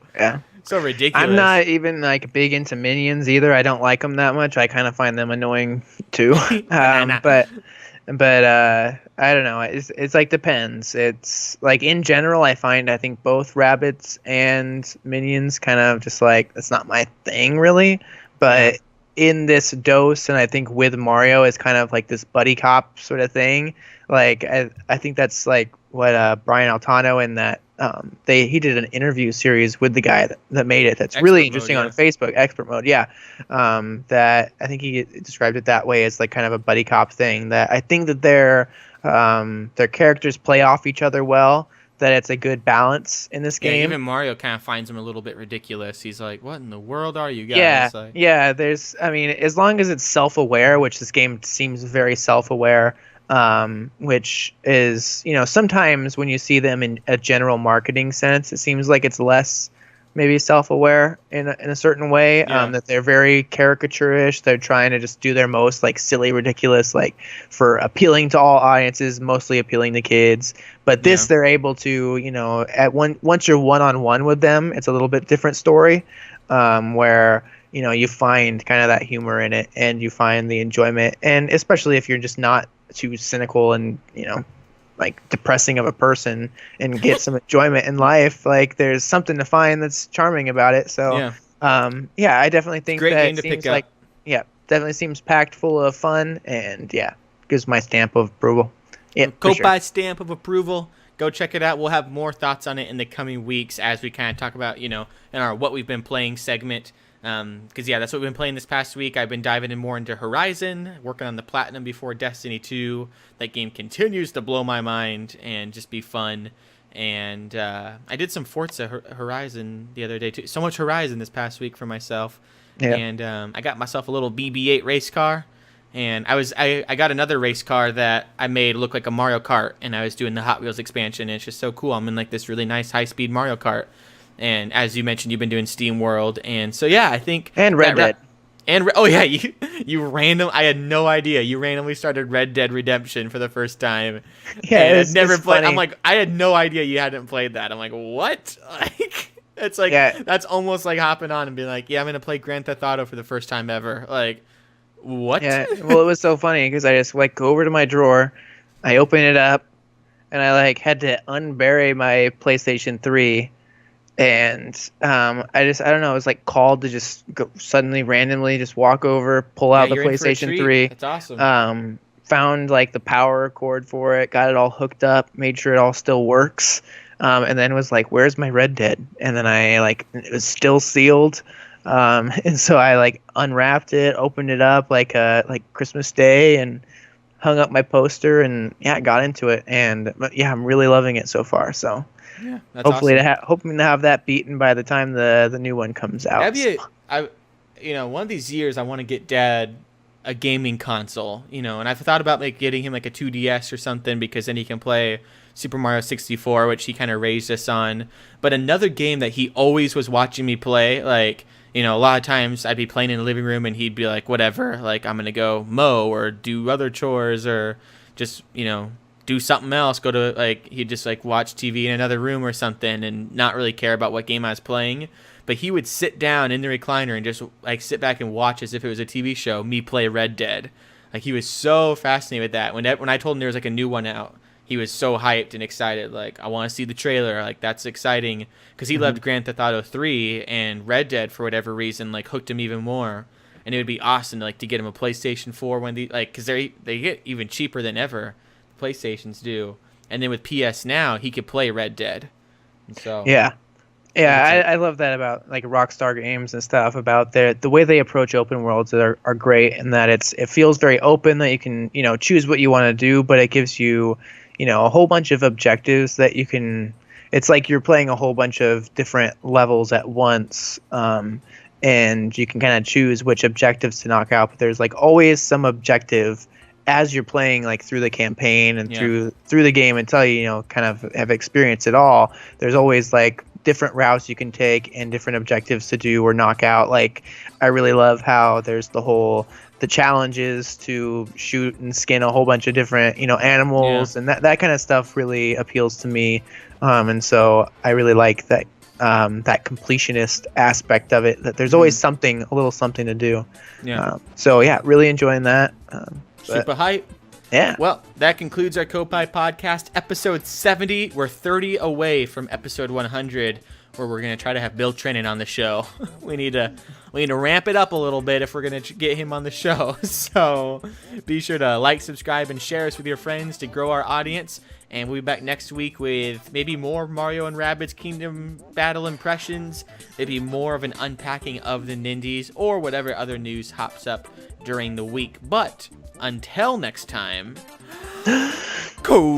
ridiculous. I'm not even like big into minions either. I don't like them that much. I kind of find them annoying too. But I don't know. It's like depends. It's like, in general, I think both rabbits and minions kind of just like, it's not my thing really. But in this dose, and I think with Mario, is kind of like this buddy cop sort of thing. Like, I think that's like what Brian Altano and that he did an interview series with the guy that made it. That's really interesting on Facebook. Expert Mode, that I think he described it that way, as like kind of a buddy cop thing. That I think that their characters play off each other well. That it's a good balance in this game. Even Mario kind of finds him a little bit ridiculous. He's like, "What in the world are you guys?" As long as it's self-aware, which this game seems very self-aware, which is, sometimes when you see them in a general marketing sense, it seems like it's less maybe self-aware in a certain way. That they're very caricaturish. They're trying to just do their most like silly, ridiculous, like for appealing to all audiences, mostly appealing to kids. But this, they're able to, once you're one-on-one with them, it's a little bit different story, where you find kind of that humor in it, and you find the enjoyment, and especially if you're just not too cynical and like depressing of a person, and get some enjoyment in life. Like, there's something to find that's charming about it. So I definitely think great that game to pick up. Definitely seems packed full of fun, and gives my stamp of approval. Koppai stamp of approval. Go check it out. We'll have more thoughts on it in the coming weeks as we kind of talk about, in our What We've Been Playing segment. Because that's what we've been playing this past week. I've been diving more into Horizon, working on the Platinum before Destiny 2. That game continues to blow my mind and just be fun. And I did some Forza Horizon the other day too. So much Horizon this past week for myself. And I got myself a little BB-8 race car. And I got another race car that I made look like a Mario Kart. And I was doing the Hot Wheels expansion. And it's just so cool. I'm in like this really nice high-speed Mario Kart. And as you mentioned, you've been doing Steam World, and so I think Red Dead, you random. I had no idea you randomly started Red Dead Redemption for the first time. It's never played. Funny. I'm like, I had no idea you hadn't played that. I'm like, what? Like, it's like that's almost like hopping on and being like, I'm gonna play Grand Theft Auto for the first time ever. Like, what? Yeah, well, it was so funny because I just like go over to my drawer, I open it up, and I like had to unbury my PlayStation 3. And I don't know, it was like called to just go suddenly randomly just walk over, pull out the PlayStation 3. That's awesome. Found like the power cord for it, got it all hooked up, made sure it all still works, and then was like, where's my Red Dead? And then it was still sealed, and so I like unwrapped it, opened it up like Christmas Day, and hung up my poster, and got into it, and I'm really loving it so far. So that's hopefully awesome. Hoping to have that beaten by the time the new one comes out. One of these years I want to get Dad a gaming console, and I've thought about like getting him like a 2DS or something, because then he can play Super Mario 64, which he kind of raised us on. But another game that he always was watching me play, like, a lot of times I'd be playing in the living room and he'd be like, whatever, like, I'm going to go mow or do other chores or just, do something else, go to, like, he'd just, like, watch TV in another room or something and not really care about what game I was playing. But he would sit down in the recliner and just, like, sit back and watch as if it was a TV show, me play Red Dead. Like, he was so fascinated with that. When I told him there was, like, a new one out, he was so hyped and excited. Like, I want to see the trailer. Like, that's exciting. Because he loved Grand Theft Auto 3, and Red Dead, for whatever reason, like, hooked him even more. And it would be awesome, like, to get him a PlayStation 4 when because they get even cheaper than ever. PlayStations do. And then with PS Now, he could play Red Dead. And so Yeah, I love that about like Rockstar Games and stuff. About the way they approach open worlds are great, and that it feels very open, that you can choose what you want to do, but it gives you a whole bunch of objectives that you can. It's like you're playing a whole bunch of different levels at once, and you can kind of choose which objectives to knock out. But there's like always some objective as you're playing, like through the campaign and through the game, until you kind of have experienced it all. There's always like different routes you can take and different objectives to do or knock out. Like, I really love how there's the challenges to shoot and skin a whole bunch of different animals, and that kind of stuff really appeals to me. And so I really like that that completionist aspect of it, that there's always a little something to do. So yeah, really enjoying that. Super hype. Yeah. Well, that concludes our Koppai podcast, episode 70. We're 30 away from episode 100, where we're going to try to have Bill Trinan on the show. We need to ramp it up a little bit if we're going to get him on the show. So be sure to like, subscribe, and share us with your friends to grow our audience. And we'll be back next week with maybe more Mario and Rabbids Kingdom Battle impressions, maybe more of an unpacking of the Nindies, or whatever other news hops up during the week. But until next time, cool.